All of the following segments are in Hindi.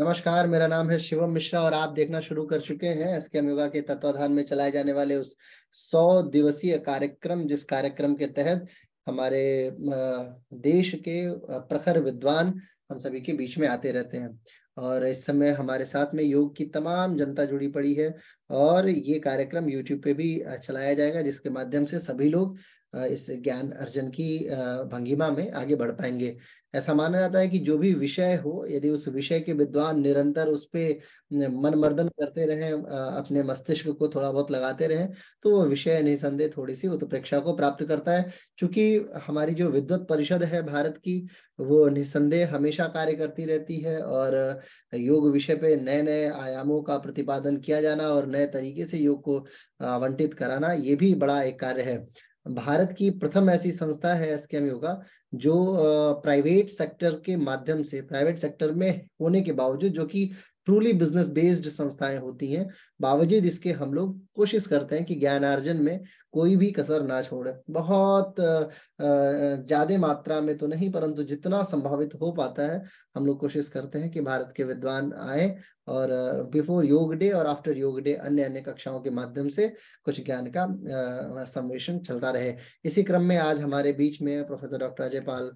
नमस्कार, मेरा नाम है शिवम मिश्रा और आप देखना शुरू कर चुके हैं एसकेएम योगा के तत्वाधान में चलाए जाने वाले उस 100 दिवसीय कार्यक्रम, जिस कार्यक्रम के तहत हमारे देश के प्रखर विद्वान हम सभी के बीच में आते रहते हैं। और इस समय हमारे साथ में योग की तमाम जनता जुड़ी पड़ी है और ये कार्यक्रम यूट्यूब पे भी चलाया जाएगा, जिसके माध्यम से सभी लोग इस ज्ञान अर्जन की भंगिमा में आगे बढ़ पाएंगे। ऐसा माना जाता है कि जो भी विषय हो, यदि उस विषय के विद्वान निरंतर उस पे मन मर्दन करते रहें, अपने मस्तिष्क को थोड़ा बहुत लगाते रहें, तो वो विषय निसंदेह थोड़ी सी उत्प्रेक्षा को प्राप्त करता है। क्योंकि हमारी जो विद्वत परिषद है भारत की, वो निसंदेह हमेशा कार्य करती रहती है और योग विषय पे नए नए आयामों का प्रतिपादन किया जाना और नए तरीके से योग को आवंटित कराना, ये भी बड़ा एक कार्य है। भारत की प्रथम ऐसी संस्था है एसकेएम योगा, जो प्राइवेट सेक्टर के माध्यम से, प्राइवेट सेक्टर में होने के बावजूद, जो कि ट्रूली बिजनेस बेस्ड संस्थाएं होती हैं, बावजूद इसके हम लोग कोशिश करते हैं कि ज्ञानार्जन में कोई भी कसर ना छोड़े। बहुत ज्यादा मात्रा में तो नहीं, परंतु जितना संभावित हो पाता है हम लोग कोशिश करते हैं कि भारत के विद्वान आए और बिफोर योग डे और आफ्टर योग डे अन्य अन्य कक्षाओं के माध्यम से कुछ ज्ञान का सम्मेलन चलता रहे। इसी क्रम में आज हमारे बीच में professor doctor Ajay Pal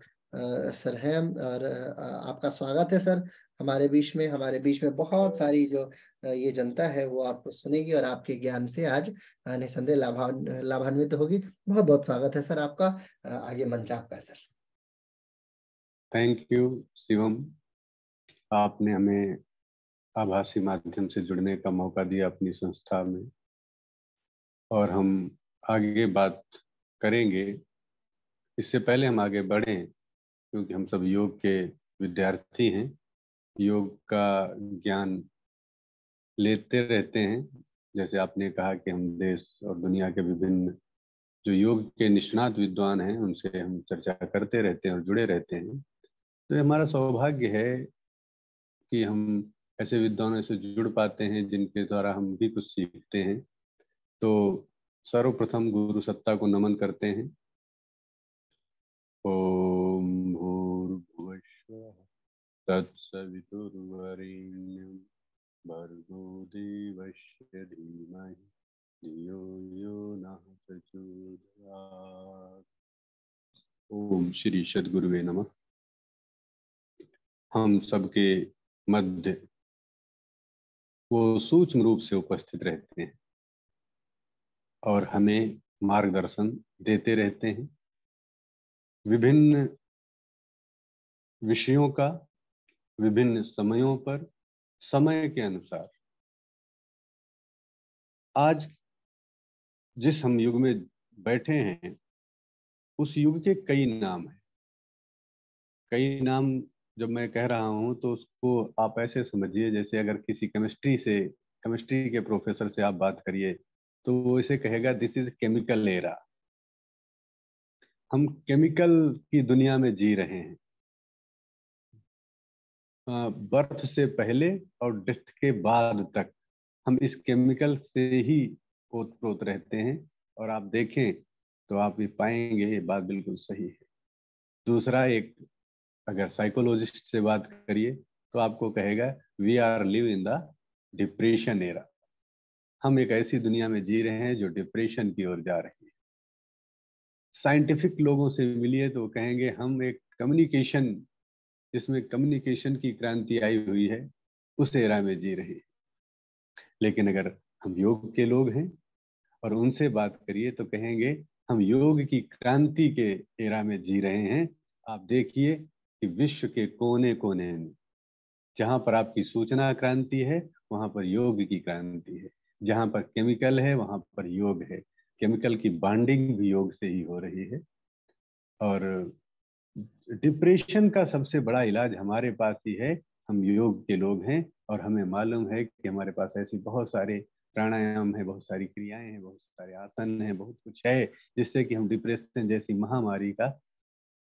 sir हैं और आपका स्वागत है सर हमारे बीच में। हमारे बीच में बहुत सारी जो ये जनता है वो आपको सुनेगी और आपके ज्ञान से आज निसंदेह लाभान्वित होगी। बहुत बहुत स्वागत है सर आपका। आगे मंच आपका है सर। थैंक यू शिवम, आपने हमें आभासी माध्यम से जुड़ने का मौका दिया अपनी संस्था में, और हम आगे बात करेंगे। इससे पहले हम आगे बढ़ें, क्योंकि हम सब योग के विद्यार्थी हैं, योग का ज्ञान लेते रहते हैं। जैसे आपने कहा कि हम देश और दुनिया के विभिन्न जो योग के निष्णात विद्वान हैं उनसे हम चर्चा करते रहते हैं और जुड़े रहते हैं। तो ये हमारा सौभाग्य है कि हम ऐसे विद्वानों से जुड़ पाते हैं जिनके द्वारा हम भी कुछ सीखते हैं। तो सर्वप्रथम गुरु सत्ता को नमन करते हैं। ओम भूर्भुवस्सुः तत्सवितुर्वरेण्यं भर्गो देवस्य धीमहि धियो यो नः प्रचोदयात्। ओम श्री सद्गुरुवे नमः। हम सबके मध्य वो सूक्ष्म रूप से उपस्थित रहते हैं और हमें मार्गदर्शन देते रहते हैं विभिन्न विषयों का, विभिन्न समयों पर, समय के अनुसार। आज जिस हम युग में बैठे हैं उस युग के कई नाम हैं। कई नाम जब मैं कह रहा हूं तो उसको आप ऐसे समझिए जैसे अगर किसी केमिस्ट्री के प्रोफेसर से आप बात करिए तो वो इसे कहेगा दिस इज केमिकल एरा। हम केमिकल की दुनिया में जी रहे हैं। बर्थ से पहले और डेथ के बाद तक हम इस केमिकल से ही ओतप्रोत रहते हैं। और आप देखें तो आप भी पाएंगे ये बात बिल्कुल सही है। दूसरा, एक अगर साइकोलॉजिस्ट से बात करिए तो आपको कहेगा we are live in the depression era. हम एक ऐसी दुनिया में जी रहे हैं जो डिप्रेशन की ओर जा रही है। साइंटिफिक लोगों से मिलिए तो कहेंगे हम एक कम्युनिकेशन, जिसमें कम्युनिकेशन की क्रांति आई हुई है, उस एरा में जी रहे हैं। लेकिन अगर हम योग के लोग हैं और उनसे बात करिए तो कहेंगे हम योग की क्रांति के एरा में जी रहे हैं। आप देखिए कि विश्व के कोने कोने में जहां पर आपकी सूचना क्रांति है वहां पर योग की क्रांति है। जहां पर केमिकल है वहां पर योग है। केमिकल की बॉन्डिंग भी योग से ही हो रही है। और डिप्रेशन का सबसे बड़ा इलाज हमारे पास ही है। हम योग के लोग हैं और हमें मालूम है कि हमारे पास ऐसी बहुत सारे प्राणायाम है, बहुत सारी क्रियाएं हैं, बहुत सारे आसन हैं, बहुत कुछ है जिससे कि हम डिप्रेशन जैसी महामारी का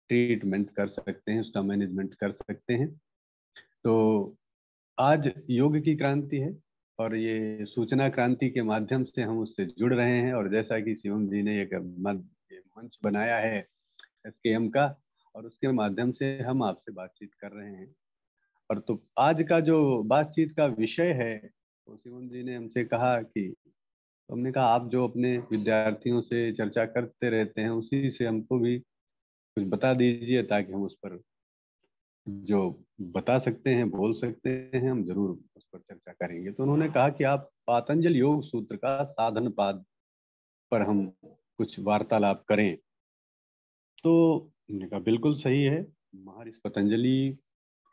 ट्रीटमेंट कर सकते हैं, उसका मैनेजमेंट कर सकते हैं। तो आज योग की क्रांति है और ये सूचना क्रांति के माध्यम से हम उससे जुड़ रहे हैं। और जैसा कि शिवम जी ने एक मंच बनाया है एसकेएम का, और उसके माध्यम से हम आपसे बातचीत कर रहे हैं। और तो आज का जो बातचीत का विषय है, तो शिवम जी ने हमसे कहा कि, हमने कहा आप जो अपने विद्यार्थियों से चर्चा करते रहते हैं उसी से हमको भी कुछ बता दीजिए, ताकि हम उस पर जो बता सकते हैं, बोल सकते हैं, हम जरूर उस पर चर्चा करेंगे। तो उन्होंने कहा कि आप पातंजल योग सूत्र का साधन पाद पर हम कुछ वार्तालाप करें। तो मैंने कहा बिल्कुल सही है, महर्षि पतंजलि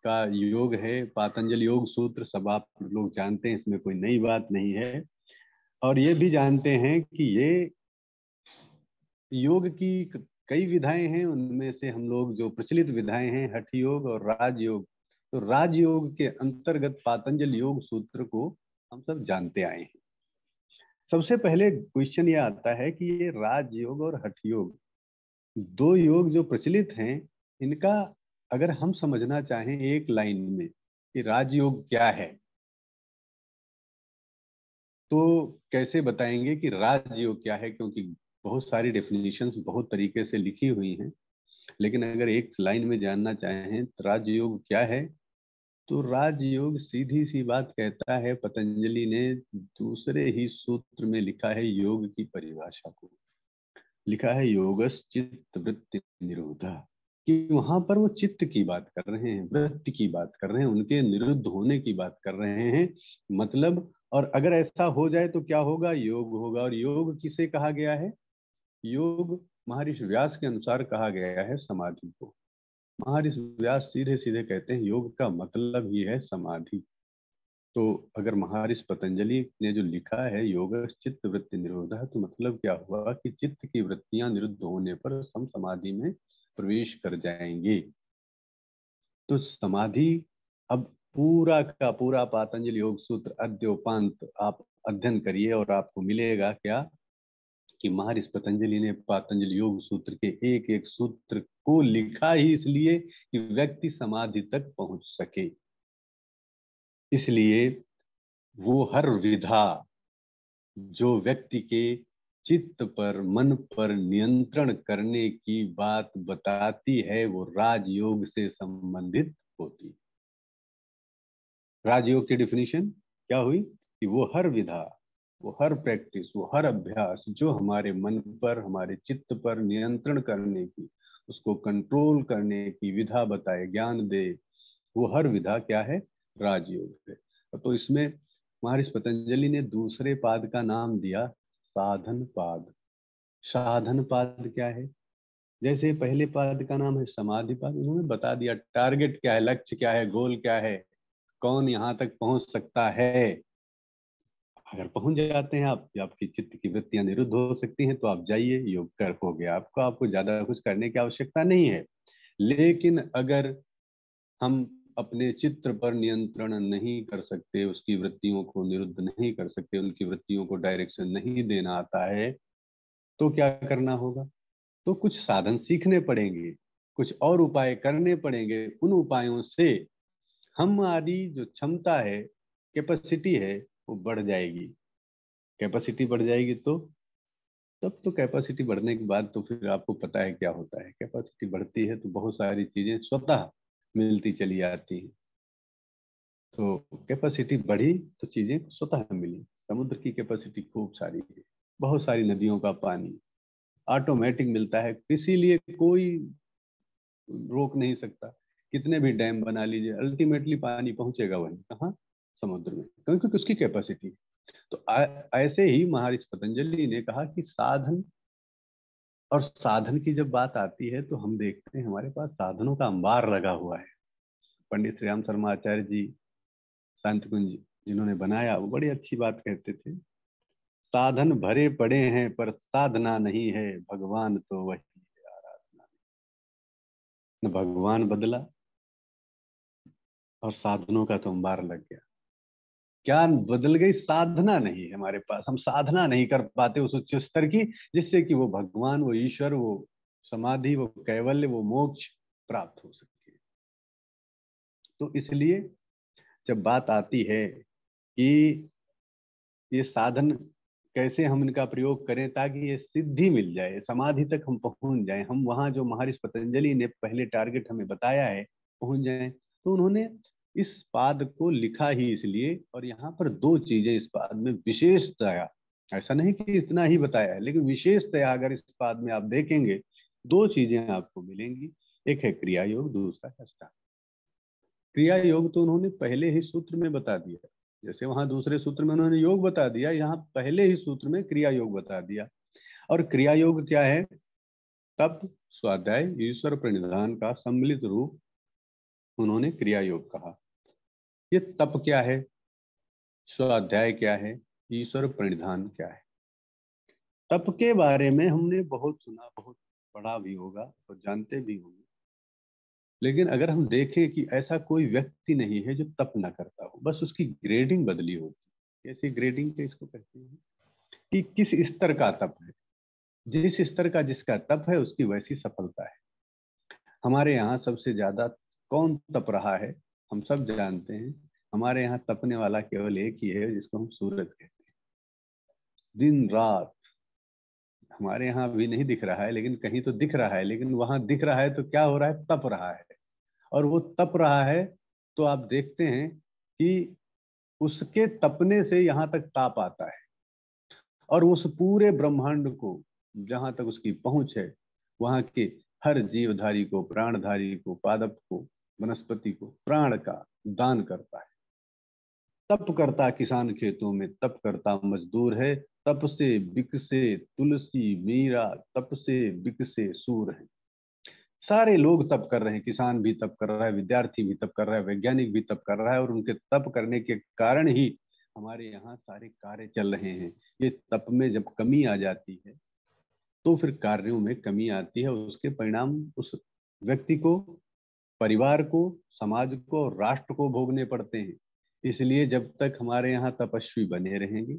का योग है, पातंजल योग सूत्र सब आप लोग जानते हैं, इसमें कोई नई बात नहीं है। और ये भी जानते हैं कि ये योग की कई विधाएं हैं, उनमें से हम लोग जो प्रचलित विधाएं हैं हठ योग और राजयोग, तो राजयोग के अंतर्गत पातंजल योग सूत्र को हम सब जानते आए हैं। सबसे पहले क्वेश्चन ये आता है कि ये राजयोग और हठ योग, दो योग जो प्रचलित हैं, इनका अगर हम समझना चाहें एक लाइन में कि राजयोग क्या है, तो कैसे बताएंगे कि राजयोग क्या है, क्योंकि बहुत सारी डेफिनेशंस बहुत तरीके से लिखी हुई हैं। लेकिन अगर एक लाइन में जानना चाहें तो राजयोग क्या है, तो राजयोग सीधी सी बात कहता है, पतंजलि ने दूसरे ही सूत्र में लिखा है योग की परिभाषा को, लिखा है योगस चित्त वृत्ति निरोधा, कि वहां पर वो चित्त की बात कर रहे हैं, वृत्ति की बात कर रहे हैं, उनके निरुद्ध होने की बात कर रहे हैं। मतलब, और अगर ऐसा हो जाए तो क्या होगा, योग होगा। और योग किसे कहा गया है, योग महर्षि व्यास के अनुसार कहा गया है समाधि को। महर्षि व्यास सीधे सीधे कहते हैं योग का मतलब ही है समाधि। तो अगर महर्षि पतंजलि ने जो लिखा है योग चित्त वृत्ति निरोधा, तो मतलब क्या हुआ कि चित्त की वृत्तियां निरुद्ध होने पर हम समाधि में प्रवेश कर जाएंगे। तो समाधि, अब पूरा का पूरा पातंजल योग सूत्र अद्योपांत आप अध्ययन करिए और आपको मिलेगा क्या, कि महर्षि पतंजलि ने पातंजल योग सूत्र के एक एक सूत्र को लिखा ही इसलिए कि व्यक्ति समाधि तक पहुंच सके। इसलिए वो हर विधा जो व्यक्ति के चित्त पर, मन पर नियंत्रण करने की बात बताती है, वो राजयोग से संबंधित होती है। राजयोग की डिफिनीशन क्या हुई, कि वो हर विधा, वो हर प्रैक्टिस, वो हर अभ्यास जो हमारे मन पर, हमारे चित्त पर नियंत्रण करने की, उसको कंट्रोल करने की विधा बताए, ज्ञान दे, वो हर विधा क्या है, राजयोग है। तो इसमें महर्षि पतंजलि ने दूसरे पाद का नाम दिया साधन पाद। साधन पाद क्या है, जैसे पहले पाद का नाम है समाधि पाद, उन्होंने बता दिया टारगेट क्या है, लक्ष्य क्या है, गोल क्या है, कौन यहाँ तक पहुंच सकता है। अगर पहुंच जाते हैं आप, आपकी चित्त की वृत्तियां निरुद्ध हो सकती हैं, तो आप जाइए, योग कर हो गया आपको, आपको ज्यादा कुछ करने की आवश्यकता नहीं है। लेकिन अगर हम अपने चित्त पर नियंत्रण नहीं कर सकते, उसकी वृत्तियों को निरुद्ध नहीं कर सकते, उनकी वृत्तियों को डायरेक्शन नहीं देना आता है, तो क्या करना होगा, तो कुछ साधन सीखने पड़ेंगे, कुछ और उपाय करने पड़ेंगे। उन उपायों से हमारी जो क्षमता है, कैपेसिटी है, वो बढ़ जाएगी। कैपेसिटी बढ़ जाएगी तो तब तो कैपेसिटी बढ़ने के बाद तो फिर आपको पता है क्या होता है, कैपेसिटी बढ़ती है तो बहुत सारी चीजें स्वतः मिलती चली आती हैं। तो कैपेसिटी बढ़ी तो चीजें स्वतः मिली। समुद्र की कैपेसिटी खूब सारी है, बहुत सारी नदियों का पानी ऑटोमेटिक मिलता है, इसीलिए कोई रोक नहीं सकता। कितने भी डैम बना लीजिए, अल्टीमेटली पानी पहुंचेगा वहीं, कहाँ, समुद्र में, क्योंकि उसकी कैपेसिटी। तो ऐसे ही महर्षि पतंजलि ने कहा कि साधन, और साधन की जब बात आती है तो हम देखते हैं हमारे पास साधनों का अंबार लगा हुआ है। पंडित श्री राम शर्मा आचार्य जी शांत कुंज जिन्होंने बनाया, वो बड़ी अच्छी बात कहते थे, साधन भरे पड़े हैं पर साधना नहीं है, भगवान तो वही है आराधना। न भगवान बदला और साधनों का तो अंबार लग गया। क्या बदल गई, साधना नहीं है हमारे पास, हम साधना नहीं कर पाते उस उच्च स्तर की, जिससे कि वो भगवान, वो ईश्वर, वो समाधि, वो कैवल्य, वो मोक्ष प्राप्त हो सके। तो इसलिए जब बात आती है कि ये साधन कैसे हम इनका प्रयोग करें ताकि ये सिद्धि मिल जाए, समाधि तक हम पहुंच जाएं, हम वहां जो महर्षि पतंजलि ने पहले टारगेट हमें बताया है पहुंच जाएं, तो उन्होंने इस पाद को लिखा ही इसलिए, और यहाँ पर दो चीजें इस पाद में विशेषतया, ऐसा नहीं कि इतना ही बताया है, लेकिन विशेषतया अगर इस पाद में आप देखेंगे दो चीजें आपको मिलेंगी। एक है क्रिया योग, दूसरा है अष्टांग। क्रिया योग तो उन्होंने पहले ही सूत्र में बता दिया, जैसे वहां दूसरे सूत्र में उन्होंने योग बता दिया, यहाँ पहले ही सूत्र में क्रिया योग बता दिया। और क्रिया योग क्या है? तप, स्वाध्याय, ईश्वर प्रणिधान का सम्मिलित रूप उन्होंने क्रिया योग कहा। ये तप क्या है, स्वाध्याय क्या है, ईश्वर प्रणिधान क्या है? तप के बारे में हमने बहुत सुना, बहुत पढ़ा भी होगा और जानते भी होंगे, लेकिन अगर हम देखें कि ऐसा कोई व्यक्ति नहीं है जो तप ना करता हो, बस उसकी ग्रेडिंग बदली होगी। कैसी ग्रेडिंग के इसको कहते हैं कि किस स्तर का तप है, जिस स्तर का जिसका तप है उसकी वैसी सफलता है। हमारे यहाँ सबसे ज्यादा कौन तप रहा है, हम सब जानते हैं। हमारे यहाँ तपने वाला केवल एक ही है, जिसको हम सूरज कहते हैं। दिन रात हमारे यहाँ भी नहीं दिख रहा है, लेकिन कहीं तो दिख रहा है, लेकिन वहां दिख रहा है तो क्या हो रहा है? तप रहा है। और वो तप रहा है तो आप देखते हैं कि उसके तपने से यहाँ तक ताप आता है, और उस पूरे ब्रह्मांड को जहां तक उसकी पहुंच है, वहां के हर जीवधारी को, प्राणधारी को, पादप को, वनस्पति को प्राण का दान करता है। तप करता किसान खेतों में, तप करता मजदूर है, तप से बिकसे तुलसी मीरा, तप से बिकसे सूर है। सारे लोग तप कर रहे हैं, किसान भी तप कर रहा है, विद्यार्थी भी तप कर रहा है, वैज्ञानिक भी तप कर रहा है, और उनके तप करने के कारण ही हमारे यहाँ सारे कार्य चल रहे हैं। ये तप में जब कमी आ जाती है तो फिर कार्यों में कमी आती है, उसके परिणाम उस व्यक्ति को, परिवार को, समाज को और राष्ट्र को भोगने पड़ते हैं। इसलिए जब तक हमारे यहाँ तपस्वी बने रहेंगे,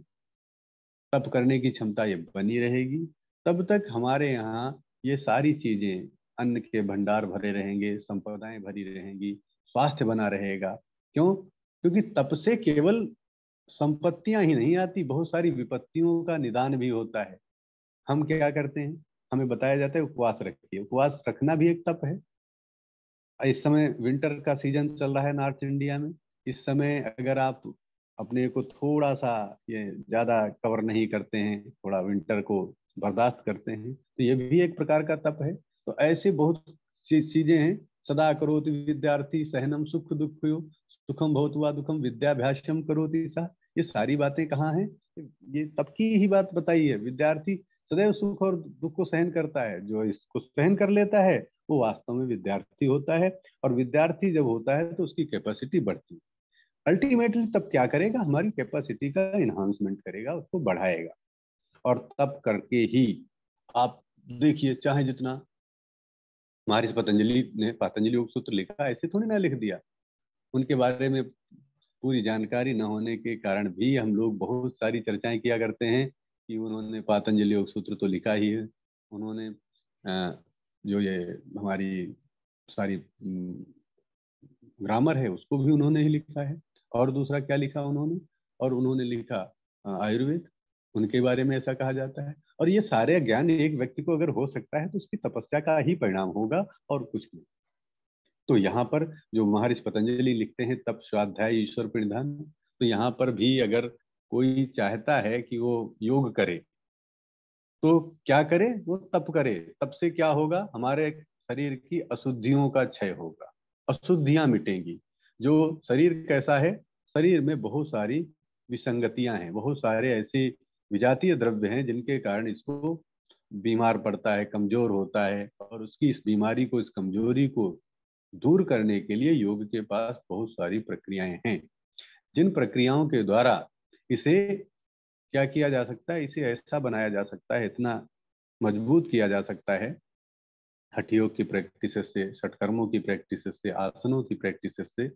तप करने की क्षमता ये बनी रहेगी, तब तक हमारे यहाँ ये सारी चीजें, अन्न के भंडार भरे रहेंगे, संपदाएं भरी रहेंगी, स्वास्थ्य बना रहेगा। क्यों? क्योंकि तप से केवल संपत्तियां ही नहीं आती, बहुत सारी विपत्तियों का निदान भी होता है। हम क्या करते हैं, हमें बताया जाता है उपवास रखिए। उपवास रखना भी एक तप है। इस समय विंटर का सीजन चल रहा है नॉर्थ इंडिया में। इस समय अगर आप अपने को थोड़ा सा ये ज्यादा कवर नहीं करते हैं, थोड़ा विंटर को बर्दाश्त करते हैं, तो ये भी एक प्रकार का तप है। तो ऐसे बहुत चीजें हैं। सदा करोति विद्यार्थी सहनम सुख दुख, सुखम भवतु वा दुखम विद्याभ्यासम करोति सा। ये सारी बातें कहाँ हैं? ये तप की ही बात बताई है। विद्यार्थी सदैव सुख और दुख को सहन करता है। जो इसको सहन कर लेता है वो वास्तव में विद्यार्थी होता है, और विद्यार्थी जब होता है तो उसकी कैपेसिटी बढ़ती है। अल्टीमेटली तब क्या करेगा? हमारी कैपेसिटी का इन्हांसमेंट करेगा, उसको बढ़ाएगा। और तब करके ही आप देखिए, चाहे जितना महर्षि पतंजलि ने पतंजलि योग सूत्र लिखा, ऐसे थोड़ी ना लिख दिया। उनके बारे में पूरी जानकारी न होने के कारण भी हम लोग बहुत सारी चर्चाएं किया करते हैं कि उन्होंने पतंजलि योग सूत्र तो लिखा ही है। उन्होंने जो ये हमारी सारी ग्रामर है उसको भी उन्होंने ही लिखा है। और दूसरा क्या लिखा उन्होंने? और उन्होंने लिखा आयुर्वेद, उनके बारे में ऐसा कहा जाता है। और ये सारे ज्ञान एक व्यक्ति को अगर हो सकता है तो उसकी तपस्या का ही परिणाम होगा, और कुछ नहीं। तो यहाँ पर जो महर्षि पतंजलि लिखते हैं तप स्वाध्याय ईश्वर प्रणिधान, तो यहाँ पर भी अगर कोई चाहता है कि वो योग करे तो क्या करे? वो तप करे। तप से क्या होगा? हमारे शरीर की अशुद्धियों का क्षय होगा, अशुद्धियां मिटेंगी। जो शरीर कैसा है? शरीर में बहुत सारी विसंगतियां हैं, बहुत सारे ऐसे विजातीय द्रव्य हैं जिनके कारण इसको बीमार पड़ता है, कमजोर होता है। और उसकी इस बीमारी को, इस कमजोरी को दूर करने के लिए योग के पास बहुत सारी प्रक्रियाएं हैं, जिन प्रक्रियाओं के द्वारा इसे क्या किया जा सकता है, इसे ऐसा बनाया जा सकता है, इतना मजबूत किया जा सकता है। हठ योग की प्रैक्टिस से, षटकर्मों की प्रैक्टिस से, आसनों की प्रैक्टिस से।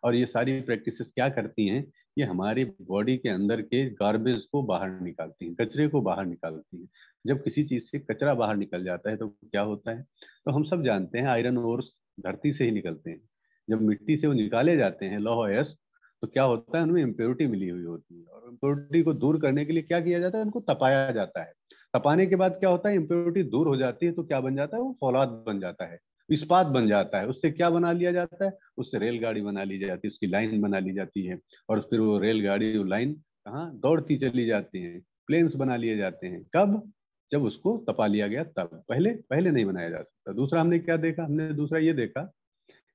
और ये सारी प्रैक्टिसेस क्या करती हैं? ये हमारी बॉडी के अंदर के गार्बेज को बाहर निकालती हैं, कचरे को बाहर निकालती हैं। जब किसी चीज से कचरा बाहर निकल जाता है तो क्या होता है? तो हम सब जानते हैं आयरन ओर्स धरती से ही निकलते हैं। जब मिट्टी से वो निकाले जाते हैं लौह अयस्क, तो क्या होता है? उनमें इम्प्योरिटी मिली हुई होती है, और इम्प्योरिटी को दूर करने के लिए क्या किया जाता है? उनको तपाया जाता है। तपाने के बाद क्या होता है? इम्प्योरिटी दूर हो जाती है तो क्या बन जाता है? वो फौलाद बन जाता है। इस्पात बन जाता है। उससे क्या बना लिया जाता है? उससे रेलगाड़ी बना ली जाती है, उसकी लाइन बना ली जाती है, और फिर वो रेलगाड़ी, वो लाइन कहाँ दौड़ती चली जाती है। प्लेन्स बना लिए जाते हैं। कब? जब उसको तपा लिया गया तब। पहले पहले नहीं बनाया जा सकता। दूसरा हमने क्या देखा? हमने दूसरा ये देखा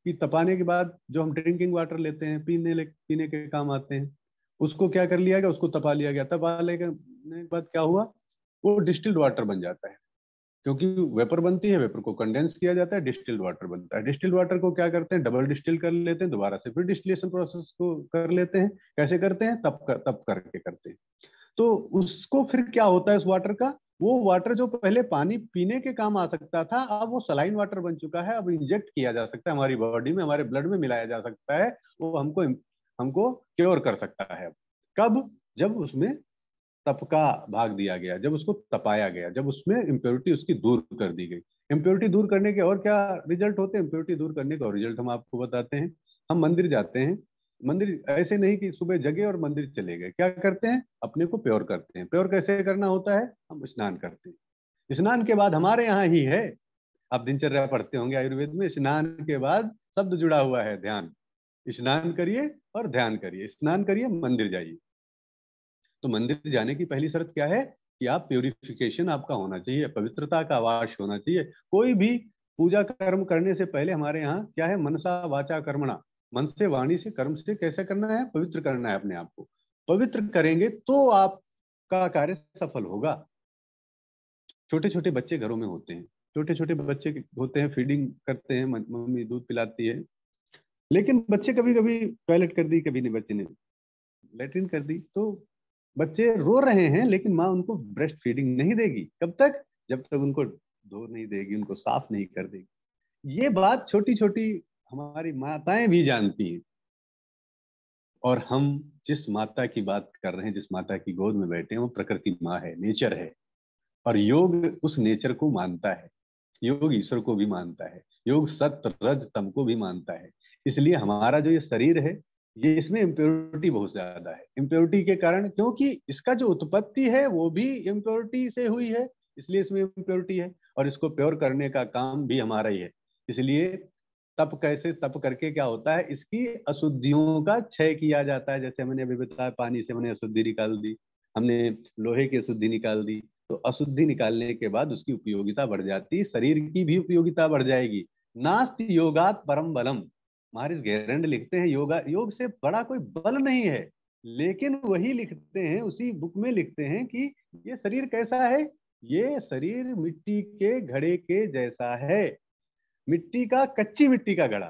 कि तपाने के बाद जो हम ड्रिंकिंग वाटर लेते हैं, पीने के काम आते हैं, उसको क्या कर लिया गया? उसको तपा लिया गया। तपा लेने के बाद क्या हुआ? वो डिस्टिल्ड वाटर बन जाता है। क्योंकि वेपर बनती है, वेपर को कंडेंस किया जाता है, डिस्टिल्ड वाटर बनता है। डिस्टिल्ड वाटर को क्या करते हैं? डबल डिस्टिल कर लेते हैं, दोबारा से फिर डिस्टिलेशन प्रोसेस को कर लेते हैं। कैसे करते हैं? तब करके करते हैं। तो उसको फिर क्या होता है उस वाटर का? वो वाटर जो पहले पानी पीने के काम आ सकता था, अब वो सलाइन वाटर बन चुका है। अब इंजेक्ट किया जा सकता है हमारी बॉडी में, हमारे ब्लड में मिलाया जा सकता है। वो हमको हमको क्योर कर सकता है। कब? जब उसमें तप का भाग दिया गया, जब उसको तपाया गया, जब उसमें इम्प्योरिटी उसकी दूर कर दी गई। इम्प्योरिटी दूर करने के और क्या रिजल्ट होते हैं? इम्प्योरिटी दूर करने का और रिजल्ट हम आपको बताते हैं। हम मंदिर जाते हैं, मंदिर ऐसे नहीं कि सुबह जगे और मंदिर चले गए। क्या करते हैं? अपने को प्योर करते हैं। प्योर कैसे करना होता है? हम स्नान करते हैं। स्नान के बाद हमारे यहाँ ही है, आप दिनचर्या पढ़ते होंगे आयुर्वेद में, स्नान के बाद शब्द जुड़ा हुआ है ध्यान। स्नान करिए और ध्यान करिए, स्नान करिए, मंदिर जाइए। तो मंदिर जाने की पहली शर्त क्या है? कि आप प्योरिफिकेशन आपका होना चाहिए, पवित्रता का आवास होना चाहिए। कोई भी पूजा कर्म करने से पहले हमारे यहाँ क्या है? मनसा वाचा कर्मणा, मन से, वाणी से, कर्म से कैसे करना है? पवित्र करना है अपने आप को। पवित्र करेंगे तो आपका कार्य सफल होगा। छोटे छोटे बच्चे घरों में होते हैं, छोटे छोटे बच्चे होते हैं, फीडिंग करते हैं, मम्मी दूध पिलाती है, लेकिन बच्चे कभी कभी टॉयलेट कर दी, कभी नहीं बच्चे ने लेटरिन कर दी, तो बच्चे रो रहे हैं, लेकिन माँ उनको ब्रेस्ट फीडिंग नहीं देगी। कब तक? जब तक उनको धो नहीं देगी, उनको साफ नहीं कर देगी। ये बात छोटी छोटी हमारी माताएं भी जानती हैं। और हम जिस माता की बात कर रहे हैं, जिस माता की गोद में बैठे हैं, वो प्रकृति माँ है, नेचर है। और योग उस नेचर को मानता है, योग ईश्वर को भी मानता है, योग सत्य रज तम को भी मानता है। इसलिए हमारा जो ये शरीर है, ये इसमें इम्प्योरिटी बहुत ज्यादा है। इम्प्योरिटी के कारण, क्योंकि इसका जो उत्पत्ति है वो भी इम्प्योरिटी से हुई है, इसलिए इसमें इम्प्योरिटी है। और इसको प्योर करने का काम भी हमारा ही है। इसलिए तप कैसे? तप करके क्या होता है? इसकी अशुद्धियों का क्षय किया जाता है। जैसे मैंने अभी बताया, पानी से मैंने अशुद्धि निकाल दी, हमने लोहे की अशुद्धि निकाल दी। तो अशुद्धि निकालने के बाद उसकी उपयोगिता बढ़ जाती, शरीर की भी उपयोगिता बढ़ जाएगी। नास्ति योगात परम बलम, महाराज गैरंड लिखते हैं, योगा, योग से बड़ा कोई बल नहीं है। लेकिन वही लिखते हैं, उसी बुक में लिखते हैं कि ये शरीर कैसा है? ये शरीर मिट्टी के घड़े के जैसा है। मिट्टी का, कच्ची मिट्टी का घड़ा।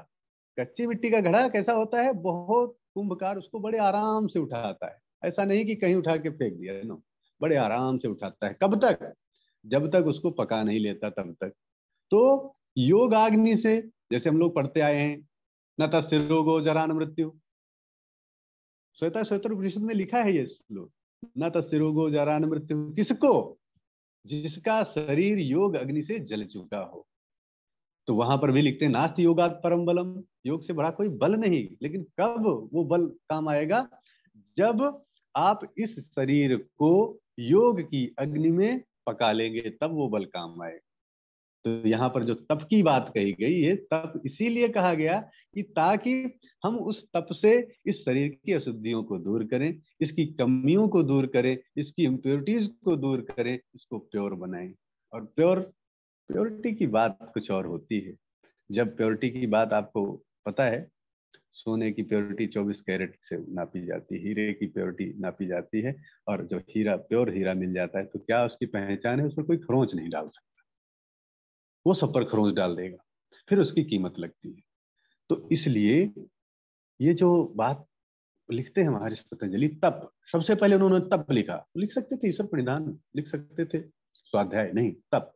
कच्ची मिट्टी का घड़ा कैसा होता है? बहुत कुंभकार उसको बड़े आराम से उठाता है। ऐसा नहीं कि कहीं उठा के फेंक दिया, नो, बड़े आराम से उठाता है। कब तक? जब तक उसको पका नहीं लेता, तब तक। तो योग अग्नि से, जैसे हम लोग पढ़ते आए हैं, न तस्य रोगो जरा न मृत्यु, श्वेता श्वेतर उपनिषद में लिखा है ये श्लोक, न तस्य रोगो जरा न मृत्यु। किसको? जिसका शरीर योग अग्नि से जल चुका हो। तो वहां पर भी लिखते हैं, नास्ति योगात परम बलम, योग से बड़ा कोई बल नहीं। लेकिन कब वो बल काम आएगा? जब आप इस शरीर को योग की अग्नि में पका लेंगे, तब वो बल काम आएगा। तो यहाँ पर जो तप की बात कही गई, ये तप इसीलिए कहा गया कि ताकि हम उस तप से इस शरीर की अशुद्धियों को दूर करें, इसकी कमियों को दूर करें, इसकी इम्प्योरिटीज को दूर करें, इसको प्योर बनाएं। और प्योरिटी की बात कुछ और होती है। जब प्योरिटी की बात आपको पता है, सोने की प्योरिटी 24 कैरेट से नापी जाती है, हीरे की प्योरिटी नापी जाती है। और जो हीरा, प्योर हीरा मिल जाता है, तो क्या उसकी पहचान है? उसमें कोई खरोंच नहीं डाल सकता, वो सब पर खरोंच डाल देगा, फिर उसकी कीमत लगती है। तो इसलिए ये जो बात लिखते हैं महर्षि पतंजलि, तप, सबसे पहले उन्होंने तप लिखा। लिख सकते थे ईश्वर प्रणिधान, लिख सकते थे स्वाध्याय, नहीं, तप।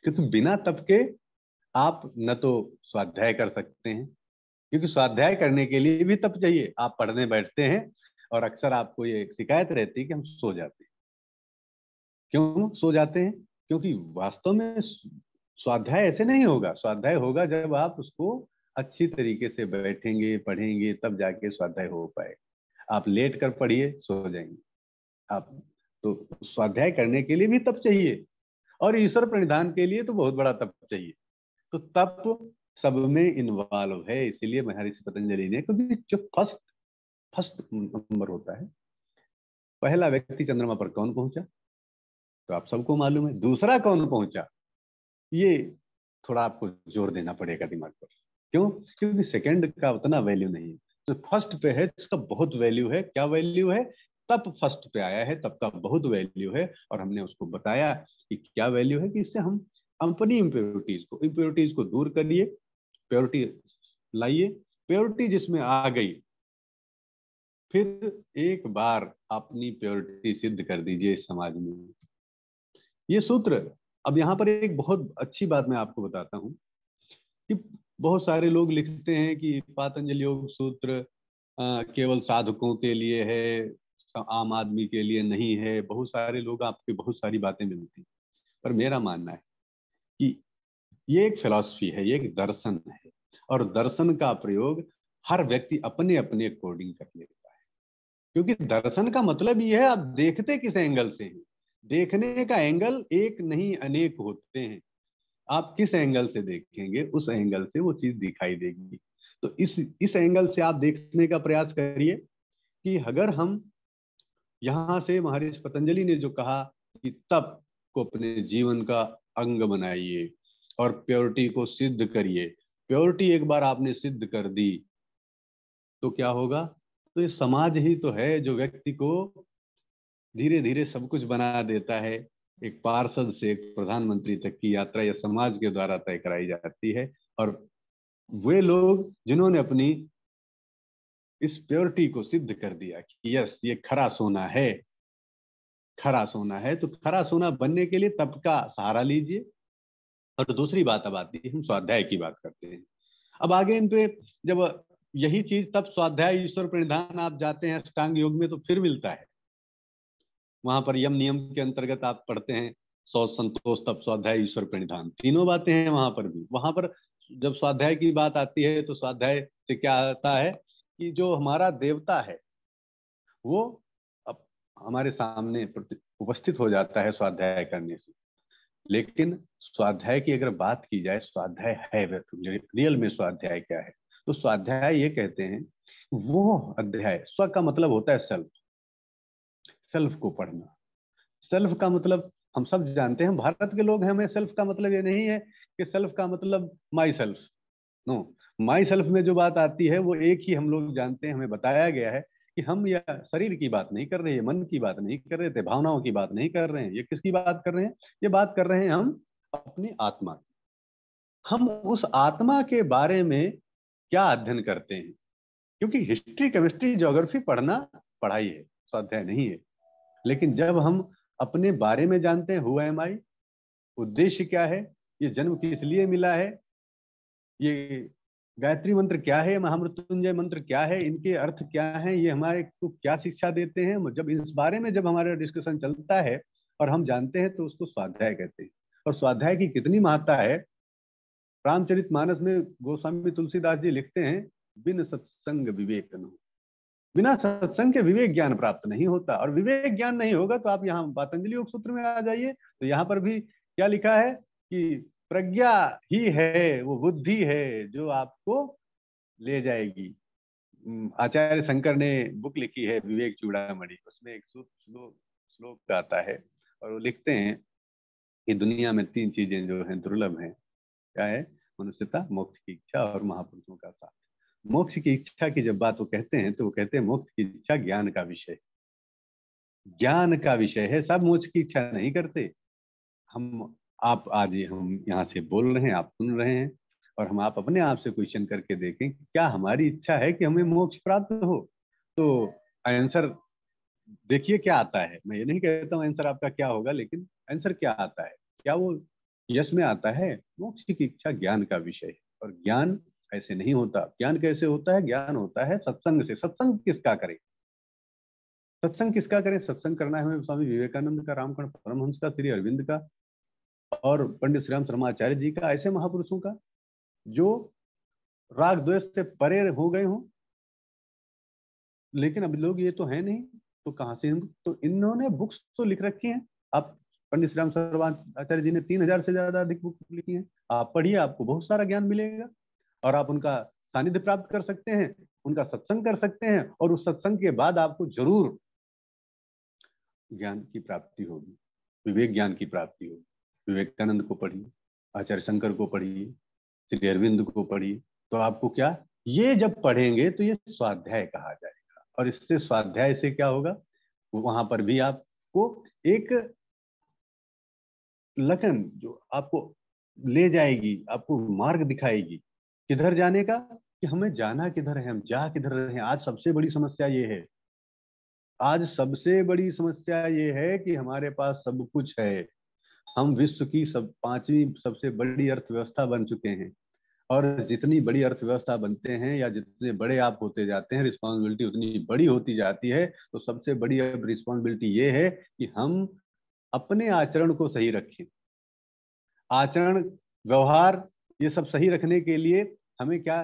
क्योंकि बिना तप के आप न तो स्वाध्याय कर सकते हैं, क्योंकि स्वाध्याय करने के लिए भी तप चाहिए। आप पढ़ने बैठते हैं और अक्सर आपको ये शिकायत रहती है कि हम सो जाते हैं। क्यों सो जाते हैं? क्योंकि वास्तव में स्वाध्याय ऐसे नहीं होगा। स्वाध्याय होगा जब आप उसको अच्छी तरीके से बैठेंगे, पढ़ेंगे, तब जाके स्वाध्याय हो पाएगा। आप लेट कर पढ़िए, सो जाएंगे आप। तो स्वाध्याय करने के लिए भी तप चाहिए, और ईश्वर प्रणिधान के लिए तो बहुत बड़ा तप चाहिए। तो तप सब में इन्वॉल्व है। इसीलिए महर्षि पतंजलि ने, क्योंकि जो फर्स्ट नंबर होता है, पहला व्यक्ति चंद्रमा पर कौन पहुंचा तो आप सबको मालूम है, दूसरा कौन पहुंचा ये थोड़ा आपको जोर देना पड़ेगा दिमाग पर। क्यों? क्योंकि सेकंड का उतना वैल्यू नहीं है, तो फर्स्ट पे है उसका बहुत वैल्यू है। क्या वैल्यू है? तब फर्स्ट पे आया है, तब का बहुत वैल्यू है। और हमने उसको बताया कि क्या वैल्यू है, कि इससे हम अपनी इम्प्योरिटीज को दूर करिए, प्योरिटी लाइए। प्योरिटी जिसमें आ गई, फिर एक बार अपनी प्योरिटी सिद्ध कर दीजिए इस समाज में। ये सूत्र, अब यहाँ पर एक बहुत अच्छी बात मैं आपको बताता हूँ कि बहुत सारे लोग लिखते हैं कि पातंजलि योग सूत्र केवल साधकों के लिए है, आम आदमी के लिए नहीं है। बहुत सारे लोग, आपके बहुत सारी बातें मिलती, पर मेरा मानना है कि ये एक फिलॉसफी है, ये एक दर्शन है, और दर्शन का प्रयोग हर व्यक्ति अपने अपने अकॉर्डिंग कर लेता है। क्योंकि दर्शन का मतलब ये है आप देखते किस एंगल से हैं। देखने का एंगल एक नहीं अनेक होते हैं, आप किस एंगल से देखेंगे उस एंगल से वो चीज दिखाई देगी। तो इस एंगल से आप देखने का प्रयास करिए कि अगर हम यहाँ से, महर्षि पतंजलि ने जो कहा कि तप को अपने जीवन का अंग बनाइए और प्योरिटी को सिद्ध करिए, प्योरिटी एक बार आपने सिद्ध कर दी तो क्या होगा? तो ये समाज ही तो है जो व्यक्ति को धीरे धीरे सब कुछ बना देता है। एक पार्षद से एक प्रधानमंत्री तक की यात्रा यह समाज के द्वारा तय कराई जाती है। और वे लोग जिन्होंने अपनी इस प्योरिटी को सिद्ध कर दिया कि यस ये खरा सोना है, खरा सोना है, तो खरा सोना बनने के लिए तप का सहारा लीजिए। और दूसरी बात अब आती है, हम स्वाध्याय की बात करते हैं। अब आगे इन पे जब यही चीज तप स्वाध्याय ईश्वर प्रणिधान आप जाते हैं अष्टांग योग में तो फिर मिलता है। वहां पर यम नियम के अंतर्गत आप पढ़ते हैं शौच संतोष तप स्वाध्याय ईश्वर प्रणिधान, तीनों बातें हैं वहां पर भी। वहां पर जब स्वाध्याय की बात आती है तो स्वाध्याय से क्या आता है कि जो हमारा देवता है वो अब हमारे सामने उपस्थित हो जाता है स्वाध्याय करने से। लेकिन स्वाध्याय की अगर बात की जाए, स्वाध्याय है रियल में स्वाध्याय क्या है? तो स्वाध्याय ये कहते हैं वो अध्याय, स्व का मतलब होता है सेल्फ, सेल्फ को पढ़ना। सेल्फ का मतलब हम सब जानते हैं, भारत के लोग हैं, हमें सेल्फ का मतलब ये नहीं है कि सेल्फ का मतलब myself. No, myself में जो बात आती है वो एक ही हम लोग जानते हैं, हमें बताया गया है कि हम यह शरीर की बात नहीं कर रहे हैं, मन की बात नहीं कर रहे थे, भावनाओं की बात नहीं कर रहे हैं। ये किसकी बात कर रहे हैं? ये बात कर रहे हैं हम अपनी आत्मा की। हम उस आत्मा के बारे में क्या अध्ययन करते हैं? क्योंकि हिस्ट्री, केमिस्ट्री, ज्योग्राफी पढ़ना पढ़ाई है, स्वाध्याय नहीं है। लेकिन जब हम अपने बारे में जानते हैं, हु एम आई, उद्देश्य क्या है, ये जन्म किस लिए मिला है, ये गायत्री मंत्र क्या है, महामृत्युंजय मंत्र क्या है, इनके अर्थ क्या है, ये हमारे को क्या शिक्षा देते हैं, जब इस बारे में जब हमारा डिस्कशन चलता है और हम जानते हैं तो उसको स्वाध्याय कहते हैं। और स्वाध्याय की कितनी महत्ता है, रामचरितमानस में गोस्वामी तुलसीदास जी लिखते हैं, बिन सत्संग विवेक न हो। बिना सत्संग के विवेक ज्ञान प्राप्त नहीं होता। और विवेक ज्ञान नहीं होगा तो आप यहाँ पतंजलि योग सूत्र में आ जाइए तो यहाँ पर भी क्या लिखा है कि प्रज्ञा ही है वो बुद्धि है जो आपको ले जाएगी। आचार्य शंकर ने बुक लिखी है विवेक चूड़ामणि, उसमें एक श्लोक आता है और वो लिखते हैं कि दुनिया में 3 चीजें जो हैं दुर्लभ हैं। क्या है? मनुष्यता, मोक्ष की इच्छा और महापुरुषों का साथ। मोक्ष की इच्छा की जब बात वो कहते हैं तो वो कहते हैं मोक्ष की इच्छा ज्ञान का विषय, ज्ञान का विषय है। सब मोक्ष की इच्छा नहीं करते। हम आप आज हम यहाँ से बोल रहे हैं, आप सुन रहे हैं, और हम आप अपने आप से क्वेश्चन करके देखें क्या हमारी इच्छा है कि हमें मोक्ष प्राप्त हो। तो आंसर देखिए क्या आता है। मैं ये नहीं कहता हूँ आंसर आपका क्या होगा, लेकिन आंसर क्या आता है? क्या वो यश में आता है? मोक्ष की इच्छा ज्ञान का विषय है। और ज्ञान ऐसे नहीं होता। ज्ञान कैसे होता है? ज्ञान होता है सत्संग से। सत्संग किसका करें? सत्संग किसका करें? सत्संग करना है हमें स्वामी विवेकानंद का, रामकृष्ण परमहंस का, श्री अरविंद का और पंडित श्री राम शर्माचार्य जी का, ऐसे महापुरुषों का जो राग द्वेष से परे हो गए हों। लेकिन अब लोग ये तो है नहीं, तो कहाँ से हम? तो इन्होंने बुक्स तो लिख रखी हैं। आप पंडित श्री राम शर्मा आचार्य जी ने 3000 से ज्यादा अधिक बुक लिखी हैं। आप पढ़िए, आपको बहुत सारा ज्ञान मिलेगा और आप उनका सानिध्य प्राप्त कर सकते हैं, उनका सत्संग कर सकते हैं, और उस सत्संग के बाद आपको जरूर ज्ञान की प्राप्ति होगी, विवेक ज्ञान की प्राप्ति होगी। विवेकानंद को पढ़िए, आचार्य शंकर को पढ़िए, श्री अरविंद को पढ़िए, तो आपको क्या, ये जब पढ़ेंगे तो ये स्वाध्याय कहा जाएगा। और इससे स्वाध्याय से क्या होगा, वहां पर भी आपको एक लगन जो आपको ले जाएगी, आपको मार्ग दिखाएगी किधर जाने का, कि हमें जाना किधर है, हम जा किधर रहे हैं। आज सबसे बड़ी समस्या ये है, आज सबसे बड़ी समस्या ये है कि हमारे पास सब कुछ है, हम विश्व की 5वीं सबसे बड़ी अर्थव्यवस्था बन चुके हैं, और जितनी बड़ी अर्थव्यवस्था बनते हैं या जितने बड़े आप होते जाते हैं, रिस्पॉन्सिबिलिटी उतनी बड़ी होती जाती है। तो सबसे बड़ी अब रिस्पॉन्सिबिलिटी ये है कि हम अपने आचरण को सही रखें। आचरण, व्यवहार, ये सब सही रखने के लिए हमें क्या,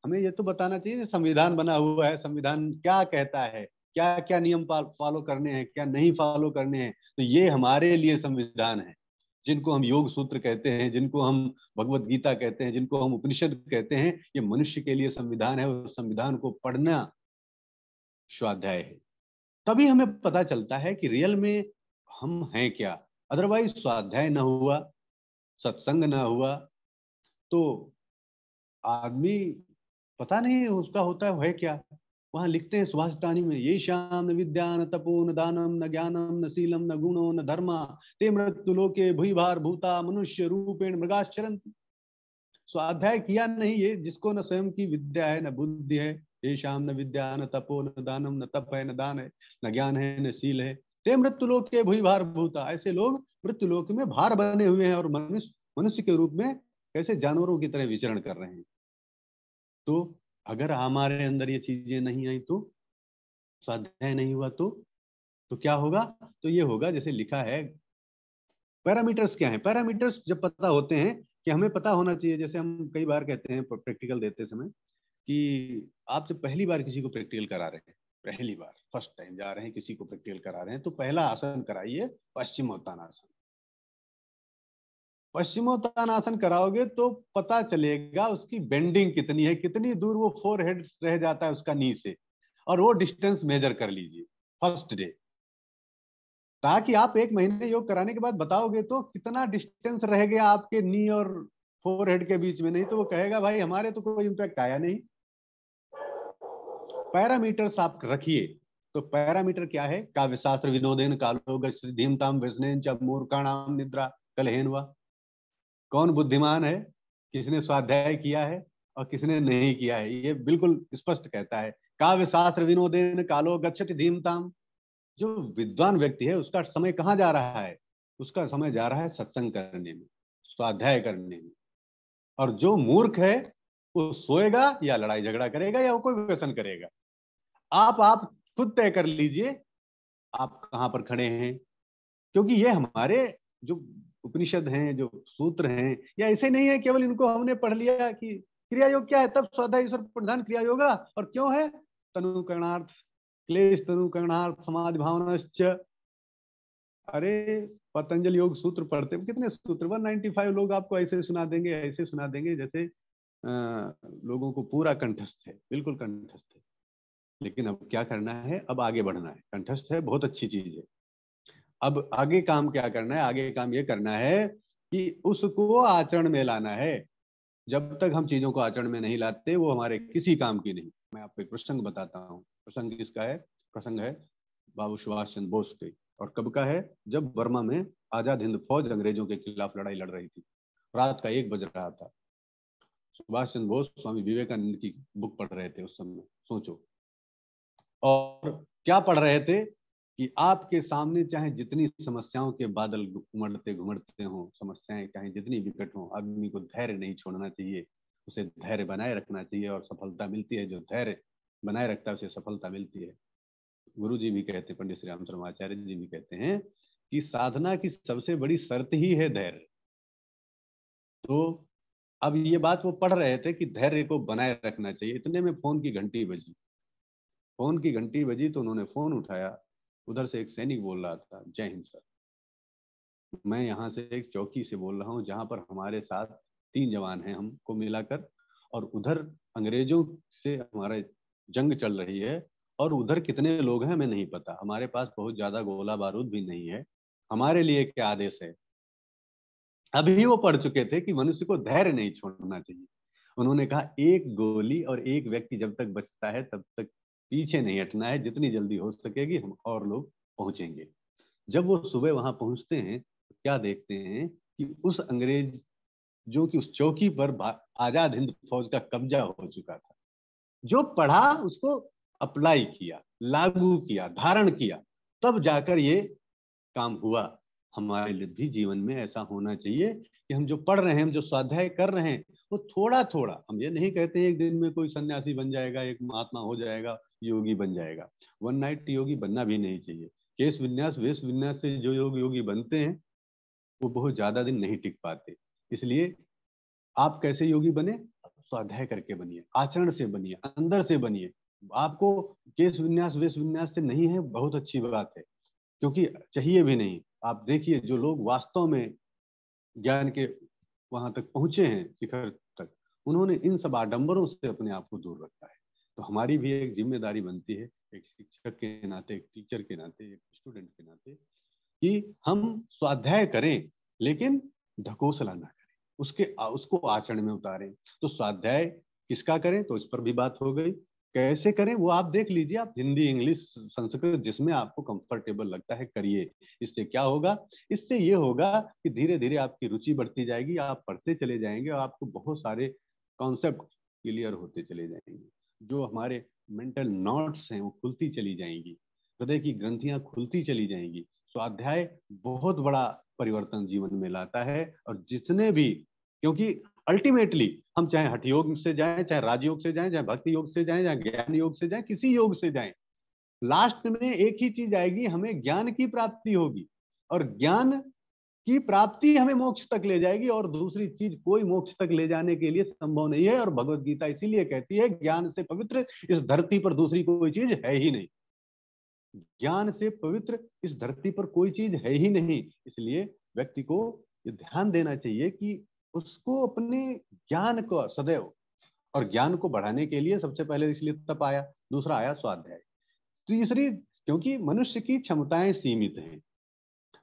हमें ये तो बताना चाहिए संविधान बना हुआ है, संविधान क्या कहता है, क्या क्या नियम फॉलो करने हैं, क्या नहीं फॉलो करने हैं। तो ये हमारे लिए संविधान है, जिनको हम योग सूत्र कहते हैं, जिनको हम भगवत गीता कहते हैं, जिनको हम उपनिषद कहते हैं, ये मनुष्य के लिए संविधान है। और संविधान को पढ़ना स्वाध्याय है, तभी हमें पता चलता है कि रियल में हम हैं क्या। अदरवाइज स्वाध्याय न हुआ, सत्संग ना हुआ, तो आदमी पता नहीं उसका होता है क्या। वहां लिखते हैं सुभाषितानी में, ये शाम न विद्या न तपो न दानम न ज्ञानम न शीलम न गुणो न धर्मा ते मृत्यु लोके भूभार भूता मनुष्य रूपेण मृगाश्चरन्ति। स्वाध्याय किया नहीं ये, जिसको न स्वयं की विद्या है न बुद्धि है, ये शाम न विद्या न तपो न दानम, न तप है न दान है, न ज्ञान है न शील है, ते मृत्यु लोके भूभार भूता। ऐसे लोग मृत्यु लोक में भार बने हुए हैं और मनुष्य मनुष्य के रूप में कैसे जानवरों की तरह विचरण कर रहे हैं। तो अगर हमारे अंदर ये चीजें नहीं आई, तो स्वाध्याय नहीं हुआ, तो क्या होगा, तो ये होगा जैसे लिखा है। पैरामीटर्स क्या है, पैरामीटर्स जब पता होते हैं, कि हमें पता होना चाहिए, जैसे हम कई बार कहते हैं प्रैक्टिकल देते समय कि आप जब पहली बार किसी को प्रैक्टिकल करा रहे हैं, पहली बार फर्स्ट टाइम जा रहे हैं किसी को प्रैक्टिकल करा रहे हैं, तो पहला आसन कराइए पश्चिमोत्तानासन। पश्चिमोत्तानासन कराओगे तो पता चलेगा उसकी बेंडिंग कितनी है, कितनी दूर वो फोरहेड रह जाता है उसका नी से, और वो डिस्टेंस मेजर कर लीजिए फर्स्ट डे, ताकि आप 1 महीने योग कराने के बाद बताओगे तो कितना डिस्टेंस रह गया आपके नी और फोरहेड के बीच में। नहीं तो वो कहेगा भाई हमारे तो कोई इम्पैक्ट आया नहीं। पैरामीटर्स आप रखिए। तो पैरामीटर क्या है, काव्य शास्त्र विनोदेन कालो धीमताम व्यसनेन च मूर्खाणाम निद्रा कलहेन वा। कौन बुद्धिमान है, किसने स्वाध्याय किया है और किसने नहीं किया है, ये बिल्कुल स्पष्ट कहता है। काव्य शास्त्र विनोदेन कालो गच्छति धीमताम। जो विद्वान व्यक्ति है उसका समय कहाँ जा रहा है, उसका समय जा रहा है सत्संग करने में, स्वाध्याय करने में। और जो मूर्ख है वो सोएगा या लड़ाई झगड़ा करेगा या वो कोई व्यसन करेगा। आप खुद तय कर लीजिए आप कहाँ पर खड़े हैं। क्योंकि ये हमारे जो उपनिषद हैं, जो सूत्र हैं, या ऐसे नहीं है केवल इनको हमने पढ़ लिया कि क्रिया योग क्या है, तब स्वाध्याय ईश्वर प्रधान क्रिया योगा, और क्यों है तनु करणार्थ क्लेश तनु करणार्थ समाधि भावनाश्च। अरे पतंजलि योग सूत्र पढ़ते, कितने सूत्र, 195 लोग आपको ऐसे सुना देंगे, ऐसे सुना देंगे जैसे लोगों को पूरा कंठस्थ है, बिल्कुल कंठस्थ है। लेकिन अब क्या करना है, अब आगे बढ़ना है। कंठस्थ है, बहुत अच्छी चीज है। अब आगे काम क्या करना है, आगे काम ये करना है कि उसको आचरण में लाना है। जब तक हम चीजों को आचरण में नहीं लाते वो हमारे किसी काम की नहीं। मैं आपको एक प्रसंग बताता हूँ। प्रसंग किसका है, प्रसंग है बाबू सुभाष चंद्र बोस के। और कब का है, जब बर्मा में आजाद हिंद फौज अंग्रेजों के खिलाफ लड़ाई लड़ रही थी, रात का 1 बज रहा था। सुभाष चंद्र बोस स्वामी विवेकानंद की बुक पढ़ रहे थे उस समय, सोचो। और क्या पढ़ रहे थे कि आपके सामने चाहे जितनी समस्याओं के बादल उमड़ते घुमड़ते हों, समस्याएं चाहे जितनी विकट हों, आदमी को धैर्य नहीं छोड़ना चाहिए, उसे धैर्य बनाए रखना चाहिए और सफलता मिलती है। जो धैर्य बनाए रखता है उसे सफलता मिलती है। गुरु जी भी कहते, पंडित श्री राम शर्मा आचार्य जी भी कहते हैं कि साधना की सबसे बड़ी शर्त ही है धैर्य। तो अब ये बात वो पढ़ रहे थे कि धैर्य को बनाए रखना चाहिए। इतने में फोन की घंटी बजी। फोन की घंटी बजी तो उन्होंने फोन उठाया। उधर से एक सैनिक बोल रहा था, जय हिंद सर। मैं यहाँ से एक चौकी से बोल रहा हूँ जहाँ पर हमारे साथ 3 जवान हैं हमको मिलाकर, और उधर अंग्रेजों से हमारा जंग चल रही है, और उधर कितने लोग हैं हमें नहीं पता, हमारे पास बहुत ज्यादा गोला बारूद भी नहीं है। हमारे लिए क्या आदेश है? अभी वो पढ़ चुके थे कि मनुष्य को धैर्य नहीं छोड़ना चाहिए। उन्होंने कहा एक गोली और एक व्यक्ति जब तक बचता है तब तक पीछे नहीं हटना है, जितनी जल्दी हो सकेगी हम और लोग पहुंचेंगे। जब वो सुबह वहां पहुंचते हैं तो क्या देखते हैं कि उस अंग्रेज जो कि उस चौकी पर आजाद हिंद फौज का कब्जा हो चुका था। जो पढ़ा उसको अप्लाई किया, लागू किया, धारण किया, तब जाकर ये काम हुआ। हमारे लिए भी जीवन में ऐसा होना चाहिए कि हम जो पढ़ रहे हैं, हम जो स्वाध्याय कर रहे हैं, वो थोड़ा थोड़ा, हम ये नहीं कहते एक दिन में कोई सन्यासी बन जाएगा, एक महात्मा हो जाएगा, योगी बन जाएगा। वन नाइट योगी बनना भी नहीं चाहिए। केश विन्यास वेश विन्यास से जो योगी बनते हैं वो बहुत ज्यादा दिन नहीं टिक पाते। इसलिए आप कैसे योगी बने? स्वाध्याय करके बनिए, आचरण से बनिए, अंदर से बनिए। आपको केश विन्यास वेश विन्यास से नहीं है, बहुत अच्छी बात है, क्योंकि चाहिए भी नहीं। आप देखिए जो लोग वास्तव में ज्ञान के वहां तक पहुंचे हैं, शिखर तक, उन्होंने इन सब आडंबरों से अपने आप को दूर रखा है। तो हमारी भी एक जिम्मेदारी बनती है, एक शिक्षक के नाते, एक टीचर के नाते, एक स्टूडेंट के नाते, कि हम स्वाध्याय करें लेकिन ढकोसला ना करें, उसको आचरण में उतारें। तो स्वाध्याय किसका करें, तो इस पर भी बात हो गई। कैसे करें वो आप देख लीजिए, आप हिंदी, इंग्लिश, संस्कृत, जिसमें आपको कंफर्टेबल लगता है करिए। इससे क्या होगा? इससे ये होगा कि धीरे धीरे आपकी रुचि बढ़ती जाएगी, आप पढ़ते चले जाएंगे और आपको बहुत सारे कॉन्सेप्ट क्लियर होते चले जाएंगे। जो हमारे मेंटल नॉट्स हैं वो खुलती चली जाएंगी, हृदय की ग्रंथियां खुलती चली जाएंगी। स्वाध्याय बहुत बड़ा परिवर्तन जीवन में लाता है। और जितने भी, क्योंकि अल्टीमेटली हम चाहे हठ योग से जाएं, चाहे राजयोग से जाएं, चाहे भक्ति योग से जाएं, चाहे ज्ञान योग से जाएं, किसी योग से जाएं, लास्ट में एक ही चीज आएगी, हमें ज्ञान की प्राप्ति होगी। और ज्ञान की प्राप्ति हमें मोक्ष तक ले जाएगी, और दूसरी चीज कोई मोक्ष तक ले जाने के लिए संभव नहीं है। और भगवत गीता इसीलिए कहती है ज्ञान से पवित्र इस धरती पर दूसरी कोई चीज है ही नहीं। ज्ञान से पवित्र इस धरती पर कोई चीज है ही नहीं। इसलिए व्यक्ति को ये ध्यान देना चाहिए कि उसको अपने ज्ञान को सदैव, और ज्ञान को बढ़ाने के लिए सबसे पहले इसलिए तप आया, दूसरा आया स्वाध्याय, तीसरी, क्योंकि मनुष्य की क्षमताएं सीमित हैं।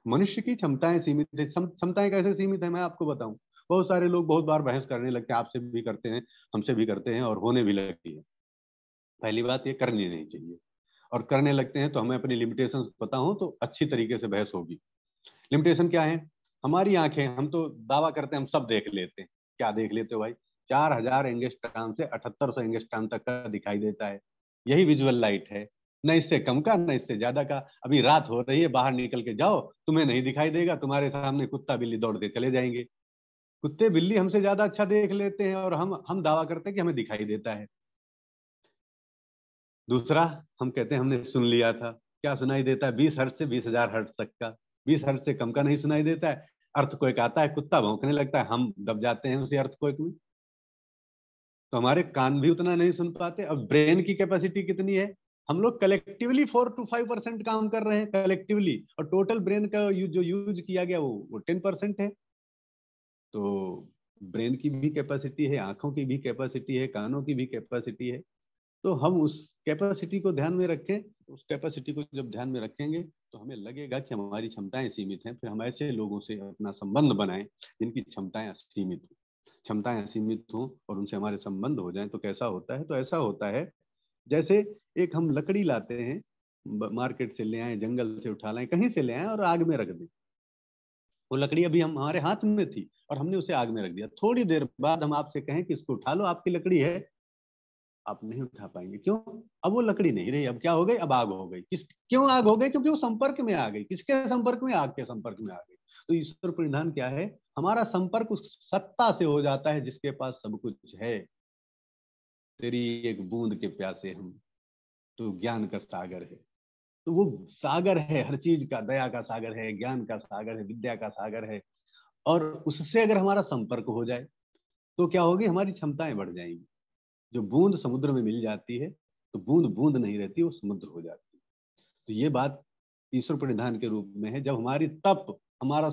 मनुष्य की क्षमताएं सीमित है। क्षमताएं कैसे सीमित है मैं आपको बताऊं। बहुत सारे लोग बहुत बार बहस करने लगते हैं, आपसे भी करते हैं, हमसे भी करते हैं, और होने भी लगती है। पहली बात ये करनी नहीं चाहिए, और करने लगते हैं तो हमें अपनी लिमिटेशंस पता हो तो अच्छी तरीके से बहस होगी। लिमिटेशन क्या है? हमारी आंखें, हम तो दावा करते हैं हम सब देख लेते हैं। क्या देख लेते हो भाई? 4000 एंगस्ट्रॉम से 7800 एंगस्ट्रॉम तक का दिखाई देता है। यही विजुअल लाइट है, न इससे कम का न इससे ज्यादा का। अभी रात हो रही है, बाहर निकल के जाओ, तुम्हें नहीं दिखाई देगा, तुम्हारे सामने कुत्ता बिल्ली दौड़ते चले जाएंगे। कुत्ते बिल्ली हमसे ज्यादा अच्छा देख लेते हैं, और हम दावा करते हैं कि हमें दिखाई देता है। दूसरा, हम कहते हैं हमने सुन लिया था। क्या सुनाई देता है? 20 हर्ट्ज से 20,000 हर्ट्ज तक का। 20 हर्ट्ज से कम का नहीं सुनाई देता है। अर्थक्वेक आता है, कुत्ता भौंकने लगता है, हम दब जाते हैं उसी अर्थक्वेक में। तो हमारे कान भी उतना नहीं सुन पाते। अब ब्रेन की कैपेसिटी कितनी है? हम लोग कलेक्टिवली 4 to 5% काम कर रहे हैं कलेक्टिवली, और टोटल ब्रेन का जो यूज किया गया वो 10% है। तो ब्रेन की भी कैपेसिटी है, आंखों की भी कैपेसिटी है, कानों की भी कैपेसिटी है। तो हम उस कैपेसिटी को ध्यान में रखें। उस कैपेसिटी को जब ध्यान में रखेंगे तो हमें लगेगा कि हमारी क्षमताएं सीमित हैं। फिर हम ऐसे लोगों से अपना संबंध बनाएं जिनकी क्षमताएं असीमित हो। क्षमताएं असीमित हों और उनसे हमारे संबंध हो जाएं तो कैसा होता है? तो ऐसा होता है जैसे एक हम लकड़ी लाते हैं, मार्केट से ले आए, जंगल से उठा लाए, कहीं से ले आए और आग में रख दें। वो लकड़ी अभी हमारे हाथ में थी और हमने उसे आग में रख दिया। थोड़ी देर बाद हम आपसे कहें कि इसको उठा लो, आपकी लकड़ी है, आप नहीं उठा पाएंगे। क्यों? अब वो लकड़ी नहीं रही। अब क्या हो गई? अब आग हो गई। क्यों आग हो गई? क्योंकि वो संपर्क में आ गई। किसके संपर्क में? आग के संपर्क में आ गई। तो ईश्वर परिधान क्या है? हमारा संपर्क उस सत्ता से हो जाता है जिसके पास सब कुछ है। तेरी एक बूंद के प्यासे हम, तो ज्ञान का सागर है। तो वो सागर है, हर चीज का, दया का सागर है, ज्ञान का सागर है, विद्या का सागर है। और उससे अगर हमारा संपर्क हो जाए तो क्या होगी? हमारी क्षमताएं बढ़ जाएंगी। जो बूंद समुद्र में मिल जाती है तो बूंद बूंद नहीं रहती, वो समुद्र हो जाती है। तो ये बात ईश्वर परिधान के रूप में है। जब हमारी तप हमारा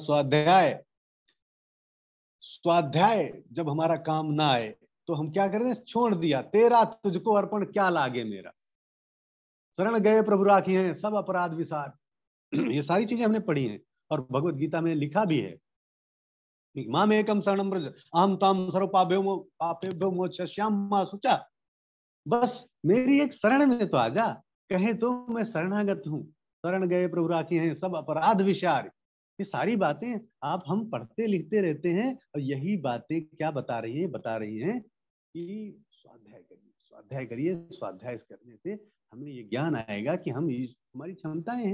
स्वाध्याय जब हमारा काम ना आए तो हम क्या करें, छोड़ दिया, तेरा तुझको अर्पण क्या लागे मेरा, शरण गए प्रभु राखी हैं सब अपराध विसार। ये सारी चीजें हमने पढ़ी हैं और भगवत गीता में लिखा भी है, माम एकम शरणम ब्रज अहम ताम सर्वपापेभ्यो मोक्षयिष्यामि शुचा। बस मेरी एक शरण में तो आजा, कहे तो मैं शरणागत हूँ, शरण गए प्रभु राखी हैं सब अपराध विसार। ये सारी बातें आप हम पढ़ते लिखते रहते हैं और यही बातें क्या बता रही हैं कि स्वाध्याय करिए। स्वाध्याय करने से हमें ये ज्ञान आएगा कि हमारी क्षमताएं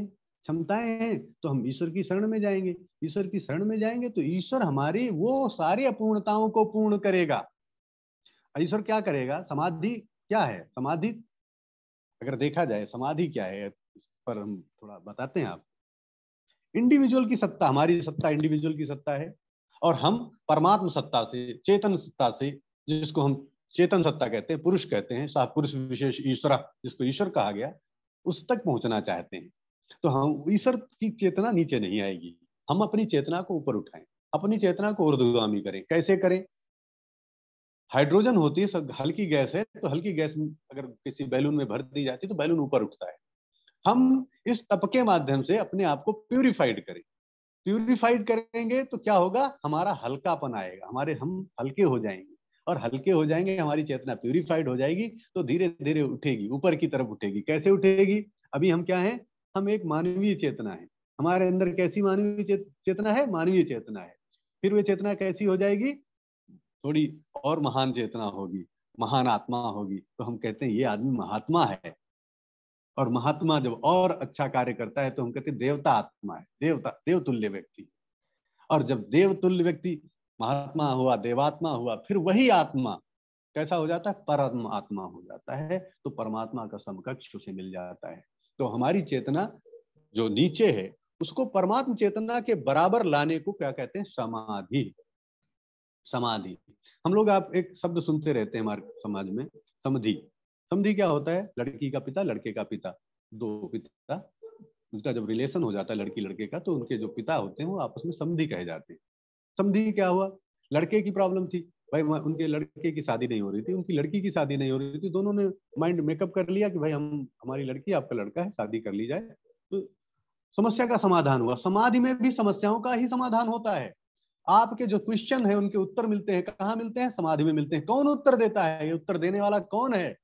हैं तो हम ईश्वर की शरण में जाएंगे। ईश्वर की शरण में जाएंगे तो ईश्वर हमारी वो सारी अपूर्णताओं को पूर्ण करेगा। ईश्वर क्या करेगा? समाधि क्या है? समाधि अगर देखा जाए समाधि क्या है, इस पर हम थोड़ा बताते हैं आप। इंडिविजुअल की सत्ता, हमारी सत्ता इंडिविजुअल की सत्ता है और हम परमात्म सत्ता से, चेतन सत्ता से, जिसको हम चेतन सत्ता कहते हैं, पुरुष कहते हैं, साफ पुरुष विशेष ईश्वर, जिसको ईश्वर कहा गया, उस तक पहुंचना चाहते हैं। तो हम ईश्वर की चेतना नीचे नहीं आएगी, हम अपनी चेतना को ऊपर उठाएं, अपनी चेतना को ऊर्ध्वगामी करें। कैसे करें? हाइड्रोजन होती है, सब हल्की गैस है, तो हल्की गैस अगर किसी बैलून में भर दी जाती है तो बैलून ऊपर उठता है। हम इस तप के माध्यम से अपने आप को प्यूरिफाइड करें। प्यूरिफाइड करेंगे तो क्या होगा? हमारा हल्कापन आएगा, हम हल्के हो जाएंगे और हल्के हो जाएंगे, हमारी चेतना प्यूरिफाइड हो जाएगी तो धीरे धीरे उठेगी, ऊपर की तरफ उठेगी। कैसे उठेगी? अभी हम क्या हैं? हम एक मानवीय चेतना है, हमारे अंदर कैसी मानवीय चेतना है? मानवीय चेतना है। फिर वे चेतना कैसी हो जाएगी? थोड़ी और महान चेतना होगी, महान आत्मा होगी, तो हम कहते हैं ये आदमी महात्मा है। और महात्मा जब और अच्छा कार्य करता है तो हम कहते हैं देवता आत्मा है, देवतुल्य व्यक्ति। और जब देवतुल्य व्यक्ति महात्मा हुआ, देवात्मा हुआ, फिर वही आत्मा कैसा हो जाता है? परम आत्मा हो जाता है, तो परमात्मा का समकक्ष उसे मिल जाता है। तो हमारी चेतना जो नीचे है उसको परमात्म चेतना के बराबर लाने को क्या कहते हैं? समाधि। समाधि हम लोग, आप एक शब्द सुनते रहते हैं हमारे समाज में, समधि। समधि क्या होता है? लड़की का पिता, लड़के का पिता, दो पिता, उनका जब रिलेशन हो जाता है लड़की लड़के का, तो उनके जो पिता होते हैं वो आपस में समधि कहे जाते हैं। समधि क्या हुआ? लड़के की प्रॉब्लम थी भाई, उनके लड़के की शादी नहीं हो रही थी, उनकी लड़की की शादी नहीं हो रही थी, दोनों ने माइंड मेकअप कर लिया कि भाई हमारी लड़की आपका लड़का है, शादी कर ली जाए, तो समस्या का समाधान हुआ। समाधि में भी समस्याओं का ही समाधान होता है। आपके जो क्वेश्चन है उनके उत्तर मिलते हैं, कहाँ मिलते हैं? समाधि में मिलते हैं। कौन उत्तर देता है? ये उत्तर देने वाला कौन है?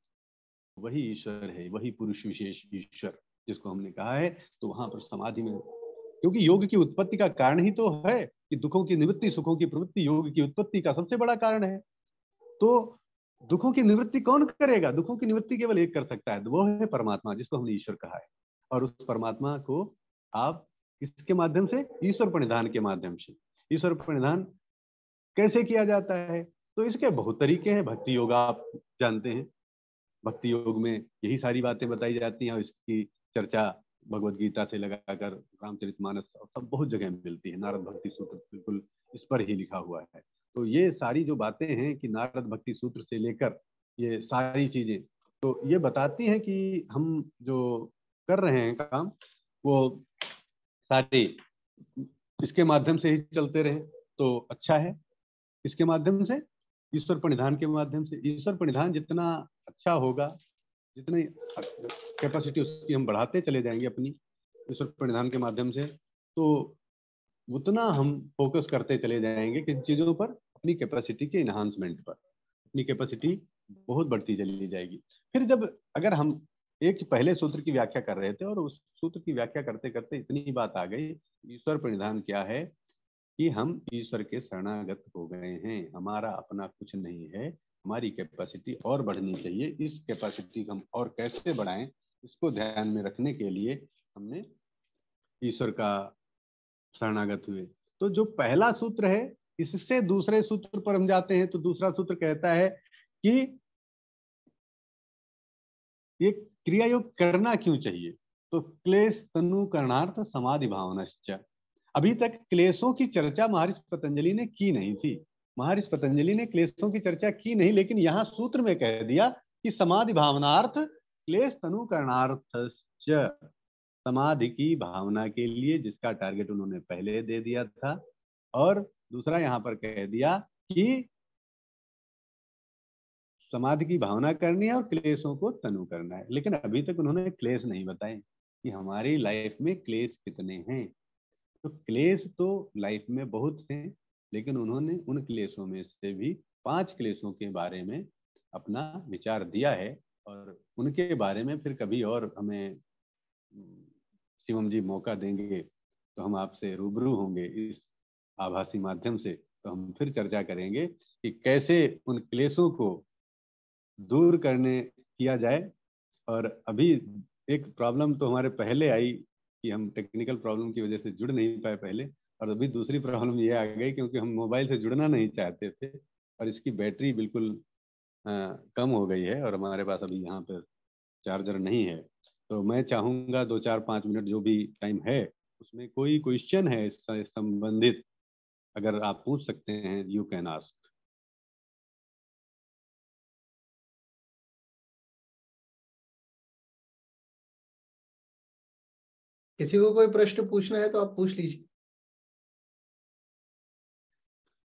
वही ईश्वर है, वही पुरुष विशेष ईश्वर जिसको हमने कहा है। तो वहां पर समाधि में, क्योंकि योग की उत्पत्ति का कारण ही तो है कि दुखों की निवृत्ति, सुखों की प्रवृत्ति योग की उत्पत्ति का सबसे बड़ा कारण है। तो दुखों की निवृत्ति कौन करेगा? दुखों की निवृत्ति केवल एक कर सकता है, वो है परमात्मा, जिसको हमने ईश्वर कहा है। और उस परमात्मा को आप किसके माध्यम से? ईश्वर प्रणिधान के माध्यम से। ईश्वर प्रणिधान कैसे किया जाता है? तो इसके बहुत तरीके हैं। भक्ति योग आप जानते हैं, भक्ति योग में यही सारी बातें बताई जाती हैं और इसकी चर्चा भगवत गीता से लगाकर रामचरितमानस और सब बहुत जगह मिलती है। नारद भक्ति सूत्र बिल्कुल इस पर ही लिखा हुआ है। तो ये सारी जो बातें हैं कि नारद भक्ति सूत्र से लेकर ये सारी चीजें तो ये बताती हैं कि हम जो कर रहे हैं काम वो सारे इसके माध्यम से ही चलते रहे तो अच्छा है। इसके माध्यम से, ईश्वर प्रणिधान के माध्यम से, ईश्वर प्रणिधान जितना अच्छा होगा, जितनी कैपेसिटी उसकी हम बढ़ाते चले जाएंगे अपनी ईश्वर प्रणिधान के माध्यम से, तो उतना हम फोकस करते चले जाएंगे किन चीजों पर? अपनी कैपेसिटी के इन्हांसमेंट पर। अपनी कैपेसिटी बहुत बढ़ती चली जाएगी। फिर जब अगर हम एक पहले सूत्र की व्याख्या कर रहे थे और उस सूत्र की व्याख्या करते करते इतनी बात आ गई, ईश्वर प्रणिधान क्या है कि हम ईश्वर के शरणागत हो गए हैं, हमारा अपना कुछ नहीं है, हमारी कैपेसिटी और बढ़नी चाहिए। इस कैपेसिटी को हम और कैसे बढ़ाएं, इसको ध्यान में रखने के लिए हमने ईश्वर का शरणागत हुए। तो जो पहला सूत्र है, इससे दूसरे सूत्र पर हम जाते हैं तो दूसरा सूत्र कहता है कि ये क्रिया योग करना क्यों चाहिए? तो क्लेश तनु करणार्थ समाधि भावनाश्च। अभी तक क्लेशों की चर्चा महर्षि पतंजलि ने की नहीं थी। महर्षि पतंजलि ने क्लेशों की चर्चा की नहीं, लेकिन यहाँ सूत्र में कह दिया कि समाधि भावनार्थ क्लेश तनु करणार्थश्च। समाधि की भावना के लिए, जिसका टारगेट उन्होंने पहले दे दिया था। और दूसरा यहाँ पर कह दिया कि समाधि की भावना करनी है और क्लेशों को तनु करना है। लेकिन अभी तक उन्होंने क्लेश नहीं बताए कि हमारी लाइफ में क्लेश कितने हैं। तो क्लेश तो लाइफ में बहुत हैं, लेकिन उन्होंने उन क्लेशों में से भी 5 क्लेशों के बारे में अपना विचार दिया है। और उनके बारे में फिर कभी और हमें शिवम जी मौका देंगे तो हम आपसे रूबरू होंगे इस आभासी माध्यम से, तो हम फिर चर्चा करेंगे कि कैसे उन क्लेशों को दूर करने किया जाए। और अभी एक प्रॉब्लम तो हमारे पहले आई कि हम टेक्निकल प्रॉब्लम की वजह से जुड़ नहीं पाए पहले, और अभी दूसरी प्रॉब्लम ये आ गई क्योंकि हम मोबाइल से जुड़ना नहीं चाहते थे और इसकी बैटरी बिल्कुल कम हो गई है और हमारे पास अभी यहाँ पर चार्जर नहीं है। तो मैं चाहूँगा 2-4-5 मिनट जो भी टाइम है उसमें कोई क्वेश्चन है इससे संबंधित, अगर आप पूछ सकते हैं, यू कैन आस्क। किसी को कोई प्रश्न पूछना है तो आप पूछ लीजिए।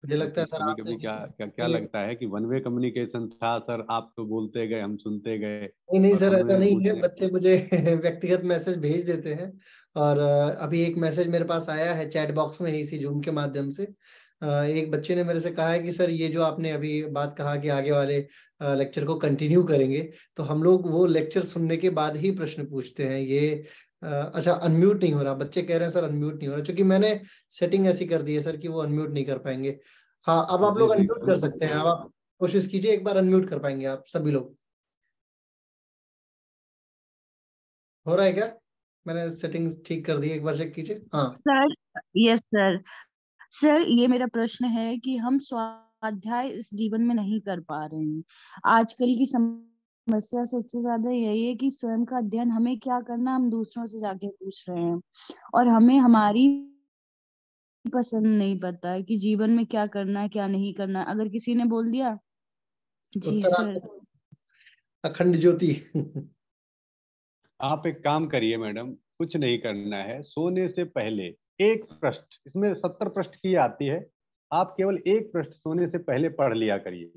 मुझे लगता है सर कभी आपने कभी जिस क्या क्या क्या से लगता है कि वन वे कम्युनिकेशन था सर, आप तो बोलते गए हम सुनते गए नहीं नहीं और सर, ऐसा हमें नहीं है। पूछने। बच्चे मुझे व्यक्तिगत मैसेज भेज देते हैं। और अभी एक मैसेज मेरे पास आया है चैट बॉक्स में ही, इसी जूम के माध्यम से। एक बच्चे ने मेरे से कहा है कि सर ये जो आपने अभी बात कहा कि आगे वाले लेक्चर को कंटिन्यू करेंगे, तो हम लोग वो लेक्चर सुनने के बाद ही प्रश्न पूछते हैं। ये अच्छा, अनम्यूट नहीं हो रहा, बच्चे कह रहे हैं सर अनम्यूट नहीं हो रहा, क्योंकि मैंने सेटिंग ऐसी कर दी है सर कि वो अनम्यूट नहीं कर पाएंगे। हाँ, अब आप जी लोग जी अनम्यूट कर सकते हैं। अब आप कोशिश कीजिए, एक बार अनम्यूट कर पाएंगे आप सभी लोग। हो रहा है क्या? मैंने सेटिंग्स ठीक कर दी, एक बार चेक कीजिए। हाँ सर, यस सर। सर, ये मेरा प्रश्न है कि हम स्वाध्याय इस जीवन में नहीं कर पा रहे हैं। आजकल की समस्या सबसे ज्यादा यही है कि स्वयं का अध्ययन हमें क्या करना, हम दूसरों से जाके पूछ रहे हैं और हमें हमारी पसंद नहीं पता है कि जीवन में क्या करना है क्या नहीं करना है। अगर किसी ने बोल दिया जी उत्तर सर। अखंड ज्योति। आप एक काम करिए मैडम, कुछ नहीं करना है। सोने से पहले एक पृष्ठ, इसमें 70 पृष्ठ की आती है, आप केवल एक पृष्ठ सोने से पहले पढ़ लिया करिए।